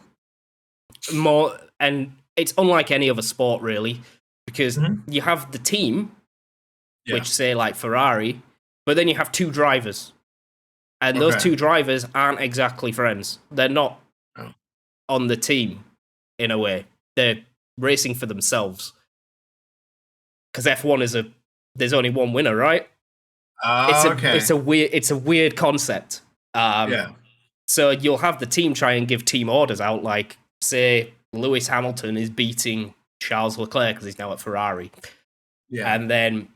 More, and it's unlike any other sport, really, because Hmm. you have the team, Yeah. which say like Ferrari, but then you have two drivers. And those Okay. two drivers aren't exactly friends. They're not Oh. on the team in a way. They're racing for themselves. Because F1 there's only one winner, right? Okay. It's a weird concept. Yeah. So you'll have the team try and give team orders out, like say Lewis Hamilton is beating Charles Leclerc because he's now at Ferrari, Yeah. and then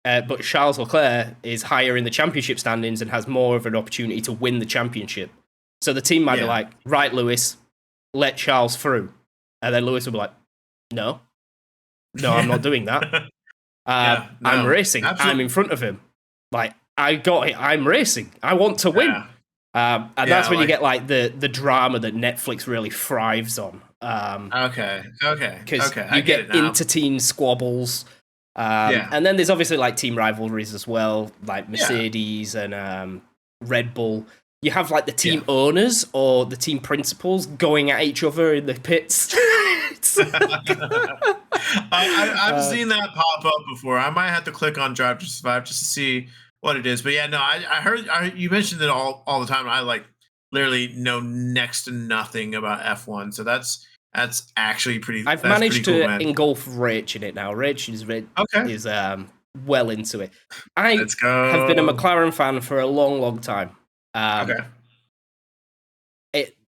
but Charles Leclerc is higher in the championship standings and has more of an opportunity to win the championship. So the team might be Yeah. like, right, Lewis, let Charles through, and then Lewis will be like, no, I'm not doing that. Yeah. I'm No. racing. I'm Absolutely. in front of him. Like I got it. I'm racing. I want to win. Yeah. And that's Yeah. when you Like. get like the drama that Netflix really thrives on. Okay. Okay. Because Okay. I you get get it now. inter-team squabbles. Yeah. And then there's obviously like team rivalries as well, like Yeah. Mercedes and Red Bull. You have like the Yeah. team owners or the team principals going at each other in the pits. I've seen that pop up before. I might have to click on Drive to Survive just to see what it is. But yeah, no, I heard you mentioned it all the time. I like literally know next to nothing about F1, so that's actually I've pretty managed cool, to man. engulf Rach in it now. Rach Okay, is well into it. I let's have been a go. McLaren fan for a long, long time. Okay,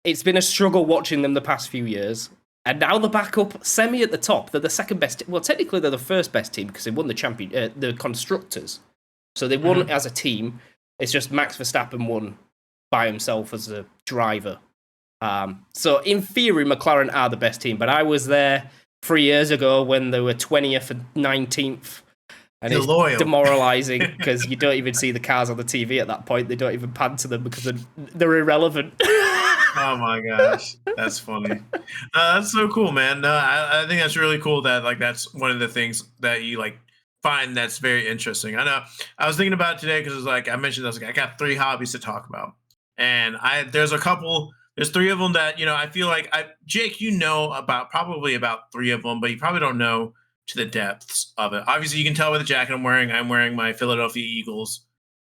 It's been a struggle watching them the past few years, and now they're back up semi at the top. They're the second best. Well, technically they're the first best team because they won the constructors. So they won hmm, as a team. It's just Max Verstappen won by himself as a driver. So in theory, McLaren are the best team, but I was there 3 years ago when they were 20th and 19th, and you're it's loyal. demoralizing because you don't even see the cars on the TV at that point. They don't even pan to them because they're irrelevant. Oh my gosh, that's funny. That's so cool, man. No, I think that's really cool that like that's one of the things that you like find that's very interesting. I know I was thinking about it today because it's like I mentioned, I was like I got three hobbies to talk about, and there's three of them that I feel like Jake, about probably about three of them, but you probably don't know to the depths of it. Obviously, you can tell by the jacket I'm wearing. I'm wearing my Philadelphia Eagles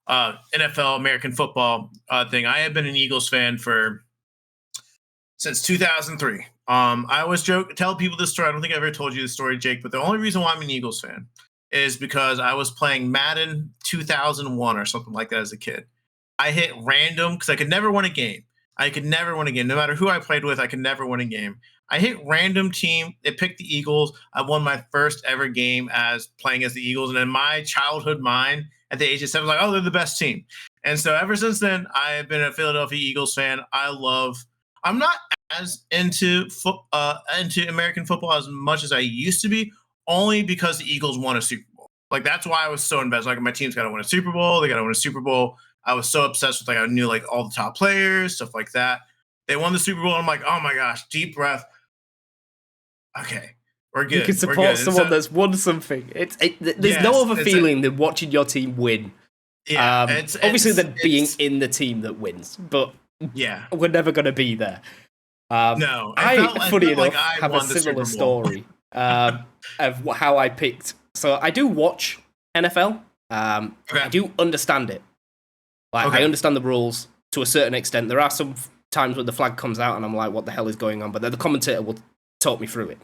NFL American football thing. I have been an Eagles fan for since 2003. I always tell people this story. I don't think I ever told you this story, Jake, but the only reason why I'm an Eagles fan is because I was playing Madden 2001 or something like that as a kid. I hit random because I could never win a game. I could never win a game. No matter who I played with, I could never win a game. I hit random team. It picked the Eagles. I won my first ever game as playing as the Eagles. And in my childhood mind, at the age of 7, I was like, oh, they're the best team. And so ever since then, I've been a Philadelphia Eagles fan. I'm not as into American football as much as I used to be, only because the Eagles won a Super Bowl. Like that's why I was so invested. Like my team's got to win a Super Bowl. They got to win a Super Bowl. I was so obsessed with like I knew like all the top players, stuff like that. They won the Super Bowl. I'm like, oh my gosh, deep breath. Okay, we're You can good. We're support good. someone that's won something. There's no Yes, other it's a, feeling than watching your team win. yeah. Obviously, than being It's in the team that wins, but yeah. we're never going to be there. No, it Funny felt like enough, I have a won the similar Super Bowl. story of how I picked. So I do watch NFL. I Okay. do understand it. Like I Okay. understand the rules to a certain extent. There are some times when the flag comes out and I'm like, "What the hell is going on?" But then the commentator will talk me through it.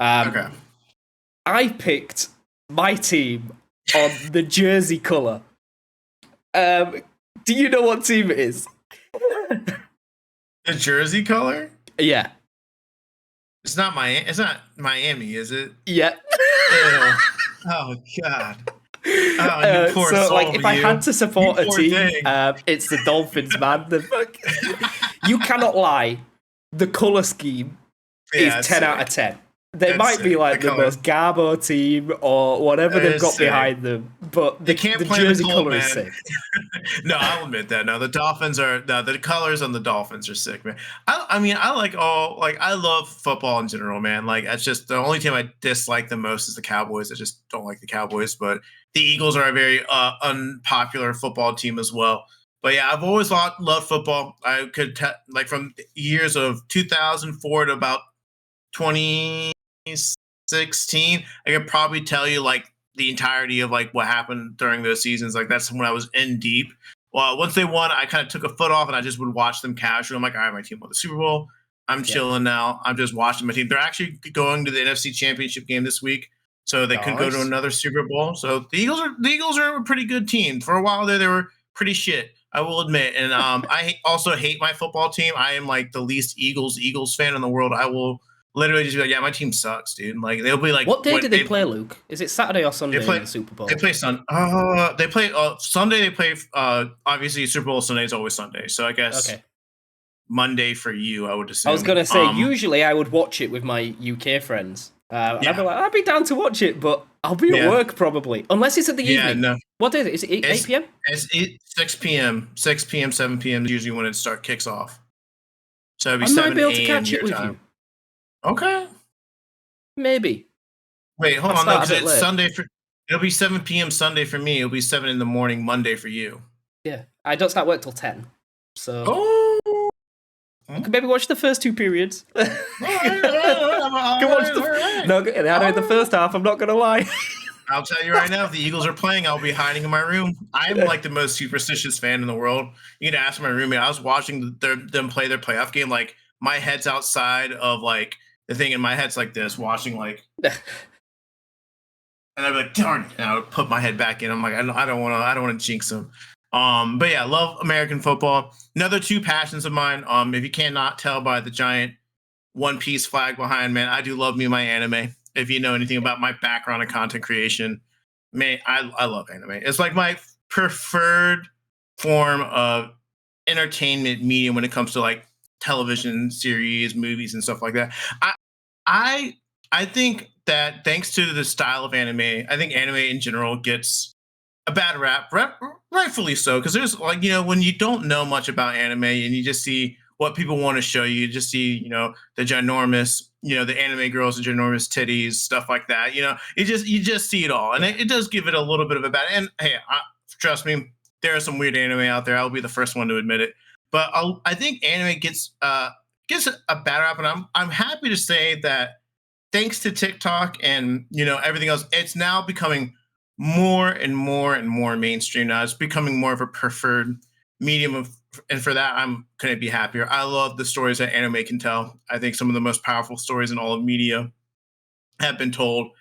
Okay. I picked my team on the jersey color. Do you know what team it is? The jersey color? Yeah. It's not Miami, is it? Yeah. Ew. Oh God. Oh, you poor So, soul. like, if I had to You support a poor team, thing. it's the Dolphins, man. You cannot lie. The color scheme Yeah, is it's 10 out of sick. 10. They It's might be sick. like the color. most Garbo team or whatever they've It's got sick. behind them, but They can't the play the jersey cold, color is man. sick. No, I'll admit that. No, the colors on the Dolphins are sick, man. I mean, I love football in general, man. Like that's just the only team I dislike the most is the Cowboys. I just don't like the Cowboys, but the Eagles are a very unpopular football team as well. But yeah, I've always loved football. I could like from years of 2004 to about 2016, I could probably tell you like the entirety of like what happened during those seasons. Like that's when I was in deep. Well, once they won, I kind of took a foot off and I just would watch them casually. I'm like, all right, my team won the Super Bowl. I'm Yeah. chilling now. I'm just watching my team. They're actually going to the NFC Championship game this week, so they could go to Nice. another Super Bowl. So the Eagles are a pretty good team. For a while there, they were pretty shit. I will admit. And I also hate my football team. I am like the least Eagles fan in the world. I will literally just be like, yeah, my team sucks, dude. Like they'll be like, What day what do they play, Luke? Is it Saturday or they Sunday play? in the Super Bowl? They play They play Sunday. They play. Obviously, Super Bowl Sunday is always Sunday. So I guess Okay. Monday for you, I would assume. I was going to say, usually I would watch it with my UK friends. And I'd be like, I'd be down to watch it, but I'll be at work probably. Unless it's at the evening. No. What day is it? Is it 8 p.m.? It's 6 p.m. 6 p.m., 7 p.m. is usually when it kicks off. So it'd be I 7 might be able to a.m. catch your it with time. you. Okay. Maybe. Wait, hold I'll on. No, start a because bit it's late. Sunday for. It'll be 7 p.m. Sunday for me. It'll be 7 in the morning Monday for you. Yeah. I don't start work till 10. So Oh. I could maybe watch the first two periods. All right. No, in the first half, I'm not going to lie. I'll tell you right now, if the Eagles are playing, I'll be hiding in my room. I'm like the most superstitious fan in the world. You can ask my roommate. I was watching them play their playoff game. Like my head's outside of like the thing, and my head's like this, watching like. And I'd be like, darn it. And I would put my head back in. I'm like, I don't want to jinx them. But yeah, love American football. Another two passions of mine. If you cannot tell by the giant One Piece flag behind, man, I do love me my anime. If you know anything about my background in content creation, man, I love anime. It's like my preferred form of entertainment medium when it comes to like television series, movies, and stuff like that. I I think that thanks to the style of anime, I think anime in general gets a bad rap, rightfully so, because there's like when you don't know much about anime and you just see what people want to show you, you just see the ginormous, the anime girls and ginormous titties, stuff like that. You just see it all, and it does give it a little bit of a bad. And hey, trust me, there are some weird anime out there. I'll be the first one to admit it, but I think anime gets a bad rap, and I'm happy to say that thanks to TikTok and everything else, it's now becoming more and more and more mainstream now. It's becoming more of a preferred medium and for that, I'm going to be happier. I love the stories that anime can tell. I think some of the most powerful stories in all of media have been told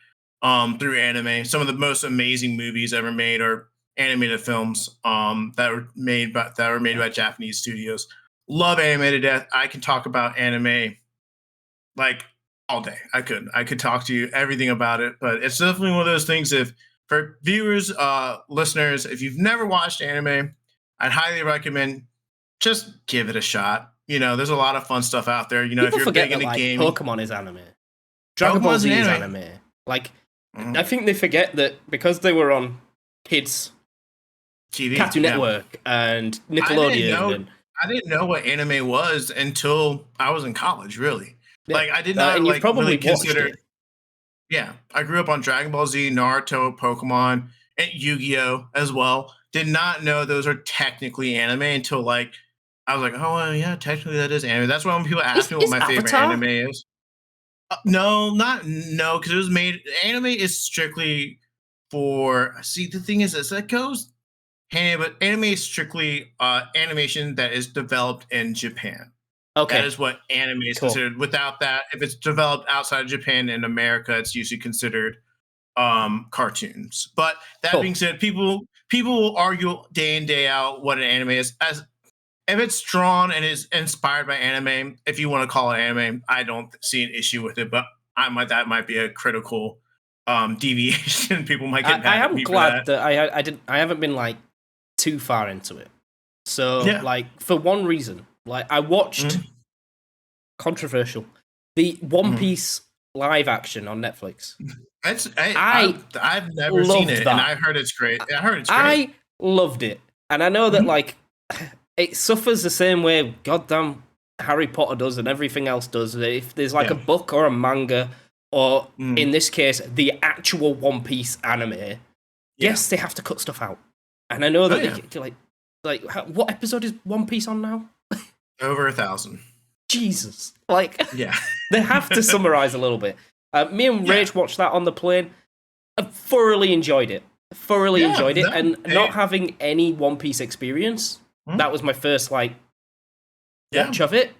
through anime. Some of the most amazing movies ever made are animated films that were made by Japanese studios. Love anime to death. I can talk about anime like all day. I could talk to you everything about it, but it's definitely one of those things. If for viewers, listeners, if you've never watched anime, I'd highly recommend just give it a shot. There's a lot of fun stuff out there. If People you're forget big that into like gaming, Pokemon is anime. Dragon Ball Pokemon's Z an is anime. anime. Like I think they forget that because they were on kids TV. Cartoon Yeah. Network and I didn't Nickelodeon, know and I didn't know what anime was until I was in college, really. yeah, Like I did not and you've like probably really watched consider. it. Yeah, I grew up on Dragon Ball Z, Naruto, Pokemon, and Yu-Gi-Oh as well. Did not know those are technically anime until like I was like, oh well, yeah, technically that is anime. That's why when people ask me what Is my favorite Avatar anime is, no, not no, because it was made. Anime is strictly for. See, the thing is that goes hand, but anime is strictly animation that is developed in Japan. That okay? is what anime is Cool, considered. Without that, if it's developed outside of Japan and America, it's usually considered cartoons. But that being cool. said, people will argue day in day out what an anime is. As if it's drawn and is inspired by anime, if you want to call it anime, I don't see an issue with it. But that might be a critical deviation. People might get I mad at am me for glad that. that I haven't been like too far into it. So Yeah. like for one reason, like I watched Mhm. controversial the One Mhm. Piece live action on Netflix. I I've never seen loved it, and that. I've heard it's great. I heard it's great. I loved it, and I know that Mhm. like it suffers the same way goddamn Harry Potter does and everything else does. If there's like a Yeah. book or a manga, or in Mhm. this case the actual One Piece anime, Yeah. yes, they have to cut stuff out. And I know Oh that yeah. what episode is One Piece on now? Over 1,000. Jesus, like Yeah. they have to summarize a little bit. Me and Yeah. Rach watched that on the plane. I thoroughly enjoyed it. Thoroughly Yeah. enjoyed it, No. and not having any One Piece experience, Mhm. that was my first like Yeah. watch of it.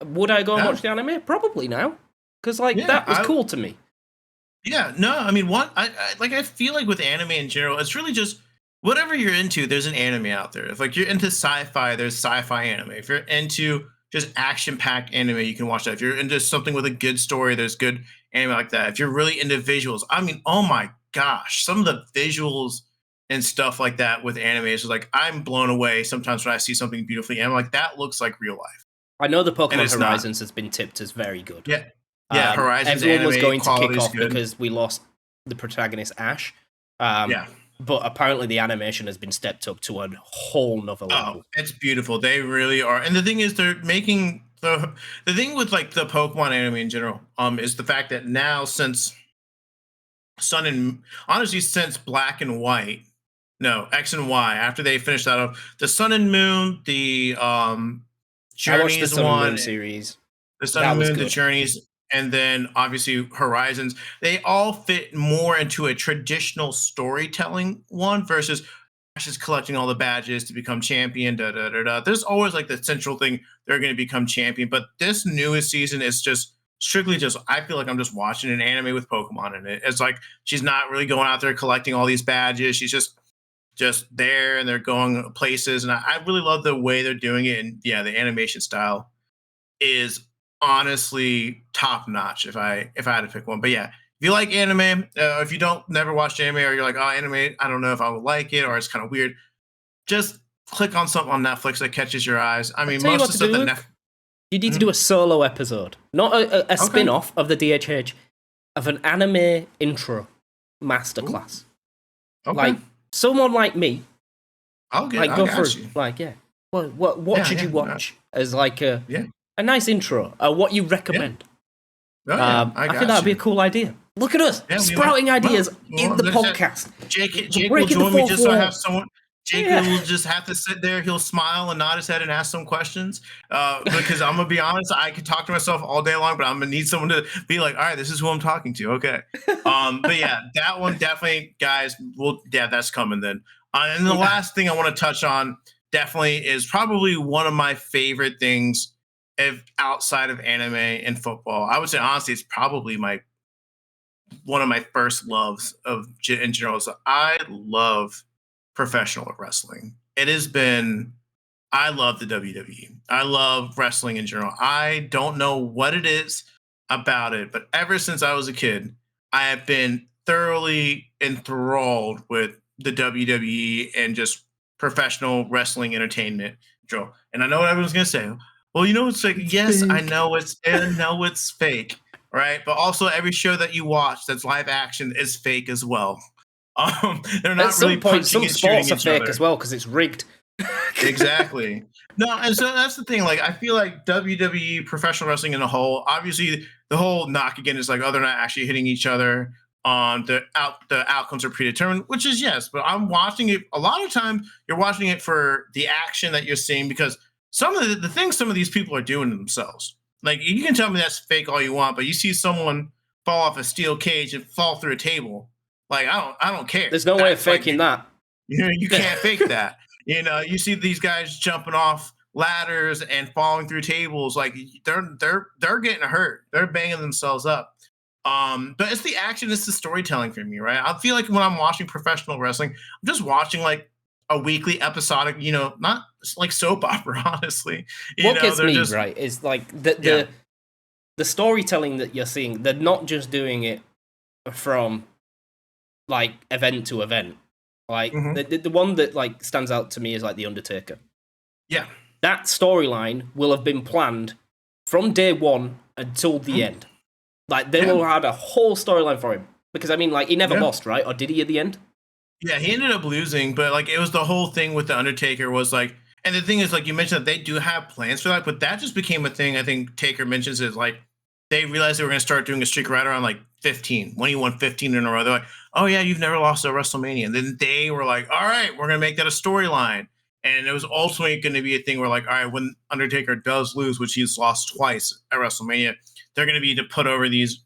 Would I go and Yeah. watch the anime? Probably now, because like Yeah. that was cool to me. Yeah, no, I mean, I feel like with anime in general, it's really just whatever you're into. There's an anime out there. If like you're into sci-fi, there's sci-fi anime. If you're into just action-packed anime, you can watch that. If you're into something with a good story, there's good anime like that. If you're really into visuals, I mean, oh my gosh, some of the visuals and stuff like that with anime is like I'm blown away sometimes when I see something beautifully. And I'm like, that looks like real life, I know the and Pokemon it's not. Horizons has been tipped as very good. Yeah, yeah. Horizon's Everyone was anime going to quality kick is off good. because we lost the protagonist Ash. Um, Yeah. but apparently the animation has been stepped up to a whole nother Oh, level. it's beautiful. They really are. And the thing is, they're making the thing with like the Pokemon anime in general, is the fact that now since Sun and honestly since Black and White, no X and Y, after they finished that up, the Sun and Moon, the I watched the Journeys Sun and one, Moon series. the Sun That and was Moon, the good. Journeys, and then obviously Horizons. They all fit more into a traditional storytelling one versus Ash is collecting all the badges to become champion. Da da da da. There's always like the central thing they're going to become champion, but this newest season is just strictly just. I feel like I'm just watching an anime with Pokemon in it. It's like she's not really going out there collecting all these badges. She's just there, and they're going places, and I really love the way they're doing it. And yeah, the animation style is honestly top notch if I had to pick one. But yeah, if you like anime, if you don't never watched anime or you're like, oh, anime, I don't know if I would like it or it's kind of weird, just click on something on Netflix that catches your eyes. I I'll mean, tell you most what of the to stuff do, that Luke. You need to do Mhm. a solo episode, not a Okay. spin off of the DHH, of an anime intro Ooh, masterclass. okay. Like someone like me, like I go got through, you. like yeah, what Yeah, should you yeah, watch as like yeah, a nice intro, what you yeah. recommend. Oh yeah, I I think got that'd be a you. cool idea. Look at us Yeah, we might. sprouting ideas in the There's that. podcast. We're Jake will breaking the join me fourth just so I have wall. someone. Jake Yeah. will just have to sit there. He'll smile and nod his head and ask some questions. Because I'm gonna be honest, I could talk to myself all day long, but I'm gonna need someone to be like, all right, this is who I'm talking to. Okay. But yeah, that one definitely, guys. Well, yeah, that's coming then. And the Yeah. last thing I want to touch on definitely is probably one of my favorite things if outside of anime and football. I would say honestly, it's probably my one of my first loves in general. So I love professional wrestling. It has been. I love the WWE. I love wrestling in general. I don't know what it is about it, but ever since I was a kid, I have been thoroughly enthralled with the WWE and just professional wrestling entertainment. And I know what everyone's gonna say. Well, you know, it's like It's yes, fake. I know it's fake, right? But also every show that you watch that's live action is fake as well. They're At not really some point, punching some and shooting sports are each fake other. as well because it's rigged. Exactly. No, and so that's the thing. Like, I feel like WWE, professional wrestling in a whole, obviously, the whole knock again is like, oh, they're not actually hitting each other. The outcomes are predetermined, which is yes. But I'm watching it. A lot of time, you're watching it for the action that you're seeing because some of the things some of these people are doing to themselves. Like, you can tell me that's fake all you want, but you see someone fall off a steel cage and fall through a table. Like, I don't care. There's no way of That's like faking that. you can't fake that. You see these guys jumping off ladders and falling through tables. Like they're getting hurt. They're banging themselves up. But it's the action, it's the storytelling for me, right? I feel like when I'm watching professional wrestling, I'm just watching like a weekly episodic, not like soap opera, honestly. What gets They're me just right is like the yeah. the storytelling that you're seeing. They're not just doing it from like event to event. Like Hmm. the one that like stands out to me is like the Undertaker. Yeah. That storyline will have been planned from day one until the Mhm. end. Like they Yeah. will have had a whole storyline for him because I mean, like he never Yeah. lost, right? Or did he at the end? Yeah, he ended up losing, but like it was the whole thing with the Undertaker was like, and the thing is, like you mentioned, that they do have plans for that, but that just became a thing. I think Taker mentions is like they realized they were going to start doing a streak right around like 15 when he won 15 in a row. They're like, oh yeah, you've never lost at WrestleMania. And then they were like, all right, we're going to make that a storyline. And it was ultimately going to be a thing where like, all right, when Undertaker does lose, which he's lost twice at WrestleMania, they're going to be to put over these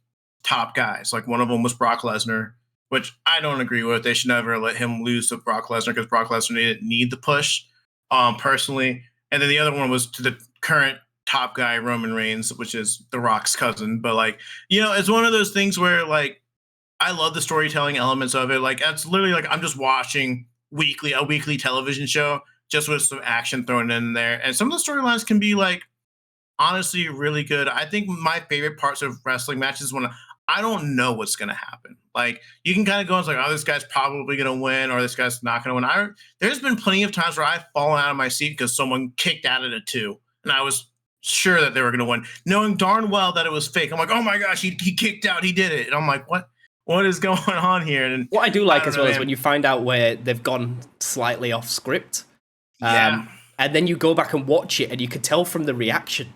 top guys. Like one of them was Brock Lesnar, which I don't agree with. They should never let him lose to Brock Lesnar because Brock Lesnar didn't need the push, personally. And then the other one was to the current top guy, Roman Reigns, which is The Rock's cousin. But like, it's one of those things where like I love the storytelling elements of it. Like it's literally like I'm just watching a weekly television show just with some action thrown in there. And some of the storylines can be like honestly really good. I think my favorite parts of wrestling matches when I don't know what's gonna happen. Like you can kind of go and it's like, oh, this guy's probably gonna win, or this guy's not gonna win. There's been plenty of times where I've fallen out of my seat because someone kicked out at a two, and I was sure that they were gonna win, knowing darn well that it was fake. I'm like, oh my gosh, he kicked out, he did it, and I'm like, what is going on here? And What I do I like don't as know, well is man. when you find out where they've gone slightly off script, Yeah. and then you go back and watch it, and you can tell from the reaction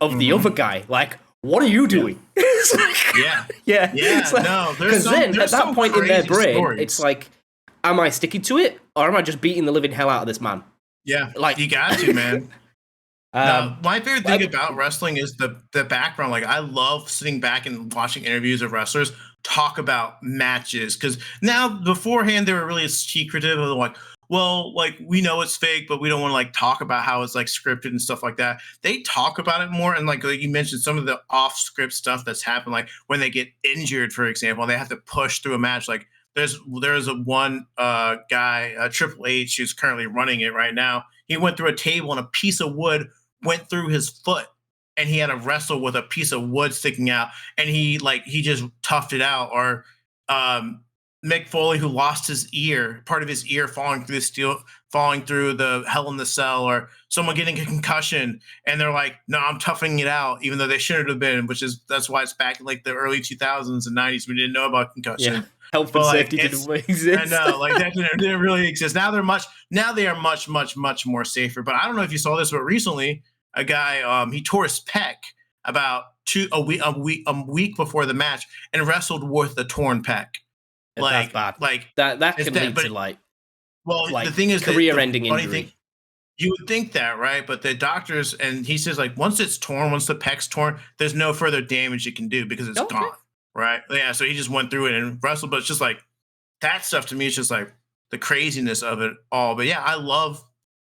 of the Hmm. other guy, like, what are you Yeah. doing? It's like, Yeah. yeah, Yeah. it's like, No, because then at there's that some point in their crazy brain, it's stories. like, am I sticking to it, or am I just beating the living hell out of this man? Yeah, Like, you got to, man. Now, um, my favorite thing I- about wrestling is the background. Like, I love sitting back and watching interviews of wrestlers talk about matches because now beforehand they were really secretive of like, well, like we know it's fake, but we don't want to like talk about how it's like scripted and stuff like that. They talk about it more, and like you mentioned, some of the off-script stuff that's happened, like when they get injured, for example, and they have to push through a match. Like there's a one guy, Triple H, who's currently running it right now. He went through a table and a piece of wood went through his foot and he had to wrestle with a piece of wood sticking out and he just toughed it out. Or um Mick Foley, who lost his ear, part of his ear falling through the steel, falling through the Hell in the Cell, or someone getting a concussion, and they're like, "No, I'm toughing it out," even though they shouldn't have been. That's why it's back in like the early 2000s and 90s. We didn't know about yeah, concussion, health but and like safety didn't I exist. know, like that didn't really exist. Now they are much more safer. But I don't know if you saw this, but recently a guy he tore his pec about a week before the match and wrestled with a torn pec. That's Like bad. like That it's can that, lead but to the like thing is that the career-ending funny thing, injury. you would think that, right? But the doctors, and he says like once it's torn, once the pec's torn, there's no further damage it can do because it's Okay. gone, right? Yeah, so he just went through it and wrestled, but it's just like that stuff to me is just like the craziness of it all. But yeah, I love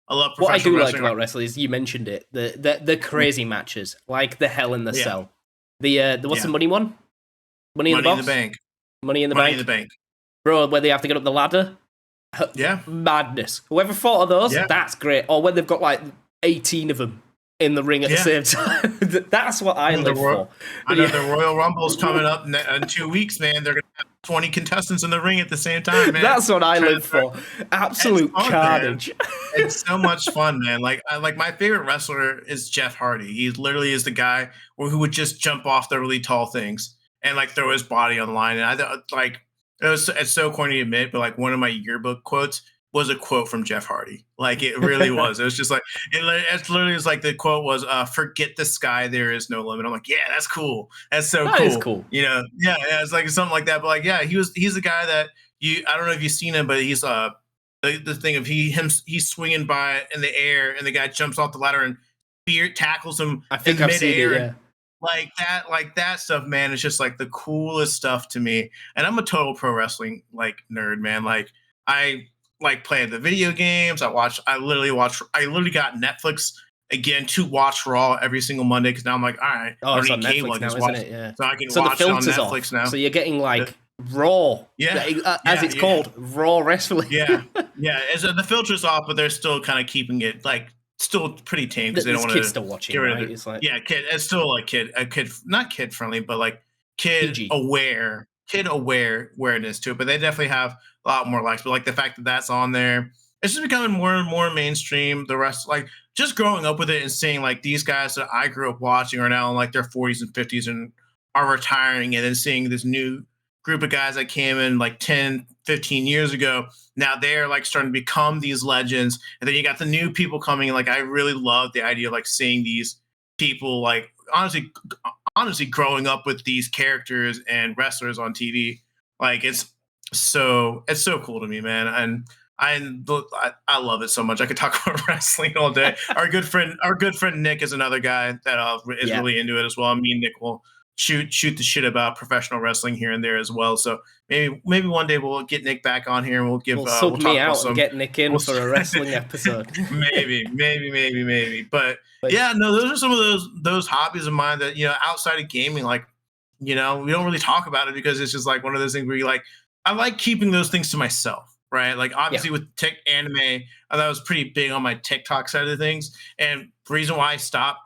What I professional do like wrestling. about wrestling is you mentioned it, the Mhm. crazy matches, like the Hell in the Yeah, Cell, the what's the yeah. money one? Money in the Money in the Boss, bank. Money in the Money in the Bank, bank. bro. Where they have to get up the ladder, Yeah, madness. Whoever thought of those, yeah, that's great. Or when they've got like 18 of them in the ring at the yeah. same time, that's what I I know the live Royal, for. I know the Royal Rumble's coming up in 2 weeks, man. They're gonna 20 contestants in the ring at the same time, man. That's what I Trying to live throw for. It's Absolute fun, man. carnage. It's so much fun, man. Like my favorite wrestler is Jeff Hardy. He literally is the guy who would just jump off the really tall things and like throw his body on the line. And like it's so corny to admit, but like one of my yearbook quotes was a quote from Jeff Hardy. Like it really was. It was just like it's literally was like the quote was "Forget the sky, there is no limit." I'm like, yeah, that's cool. That's so That is cool. cool. Yeah, it's like something like that. But like, yeah, he's the guy that you. I don't know if you've seen him, but he's the thing of he's swinging by in the air and the guy jumps off the ladder and fear tackles him I think in I've seen it, midair and yeah. like that stuff, man. It's just like the coolest stuff to me. And I'm a total pro wrestling like nerd, man. Like I like playing the video games. I literally got Netflix again to watch Raw every single Monday because now I'm like, all right, Oh, I don't it's on need cable. I Netflix can now, just isn't watch, it? Yeah. so I can So the watch it on filter's Netflix off. now. So you're getting The- like raw, yeah, as it's yeah. called, raw wrestling. Yeah, yeah. The filter's off, but they're still kind of keeping it like still pretty tame because they don't There's want kids to still get watching, rid of right? it. It's like Yeah, kid. It's still like not kid friendly, but like PG. kid aware awareness to it. But they definitely have a lot more likes. But like the fact that that's on there, it's just becoming more and more mainstream. The rest, like just growing up with it and seeing like these guys that I grew up watching are now in like their 40s and 50s and are retiring, and then seeing this new group of guys that came in like 10, 15 years ago. Now they're like starting to become these legends. And then you got the new people coming in. Like I really love the idea of like seeing these people like honestly growing up with these characters and wrestlers on TV. Like it's so cool to me, man. And I love it so much. I could talk about wrestling all day. Our good friend Nick is another guy that is Yeah. really into it as well. Me and Nick will shoot the shit about professional wrestling here and there as well. So maybe one day we'll get Nick back on here and We'll we'll sub me talk about out and some get Nick in we'll, for a wrestling episode. maybe. But Like, yeah, no, those are some of those hobbies of mine that outside of gaming, like we don't really talk about it because it's just like one of those things where you like I like keeping those things to myself, right? Like yeah. obviously with tech anime, I thought I was pretty big on my TikTok side of the things, and the reason why I stopped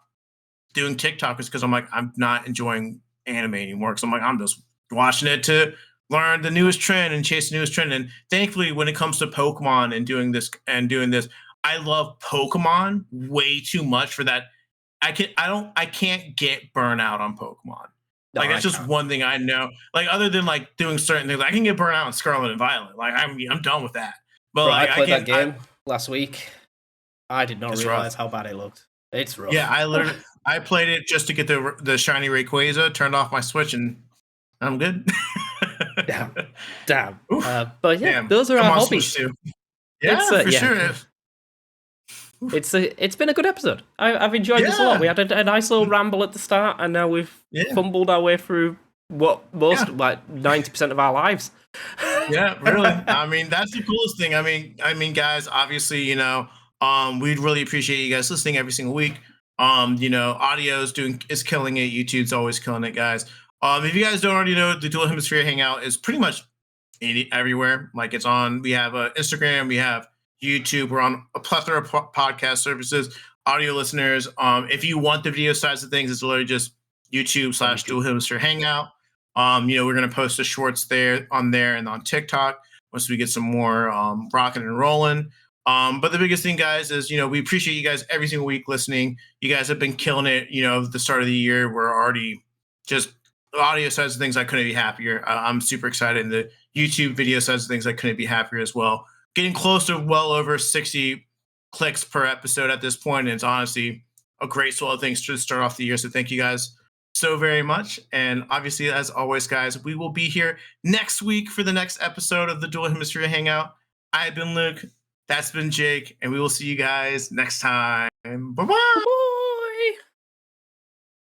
doing TikTok is because I'm like I'm not enjoying anime anymore. Because I'm like I'm just watching it to learn the newest trend and chase the newest trend. And thankfully, when it comes to Pokemon and doing this, I love Pokemon way too much for that. I can't get burnout on Pokemon. No, Like I that's just can't. one thing I know. Like other than like doing certain things, I can get burnt out on Scarlet and Violet. Like I'm done with that. But Bro, I like played that game last week. I did not it's realize rough. how bad it looked. It's Yeah, rough. I played it just to get the shiny Rayquaza, turned off my Switch, and I'm good. Damn. Damn. Oof, But yeah, damn. those are I'm our on Switch hobbies. too. It's Yeah, for yeah. sure. It's been a good episode. I've enjoyed this a lot. Yeah, We had a nice little ramble at the start, and now we've yeah, fumbled our way through what yeah. most like 90% of our lives. Yeah, really. I mean, that's the coolest thing. Guys, obviously, we'd really appreciate you guys listening every single week. Audio is killing it. YouTube's always killing it, guys. If you guys don't already know, the Dual Hemisphere Hangout is pretty much everywhere. Like it's on. We have Instagram. We have YouTube. We're on a plethora of podcast services. Audio listeners, if you want the video sides of things, it's literally just YouTube On / YouTube. Dual Hemisphere Hangout. We're gonna post the shorts there and on TikTok once we get some more rocking and rolling. But the biggest thing, guys, is we appreciate you guys every single week listening. You guys have been killing it. At the start of the year, we're already just the audio sides of things. I couldn't be happier. I'm super excited. And the YouTube video sides of things, I couldn't be happier as well. Getting close to well over 60 clicks per episode at this point, and it's honestly a great swell of things to start off the year. So thank you guys so very much. And obviously, as always, guys, we will be here next week for the next episode of the Dual Hemisphere Hangout. I've been Luke. That's been Jake. And we will see you guys next time. Bye bye. Boy.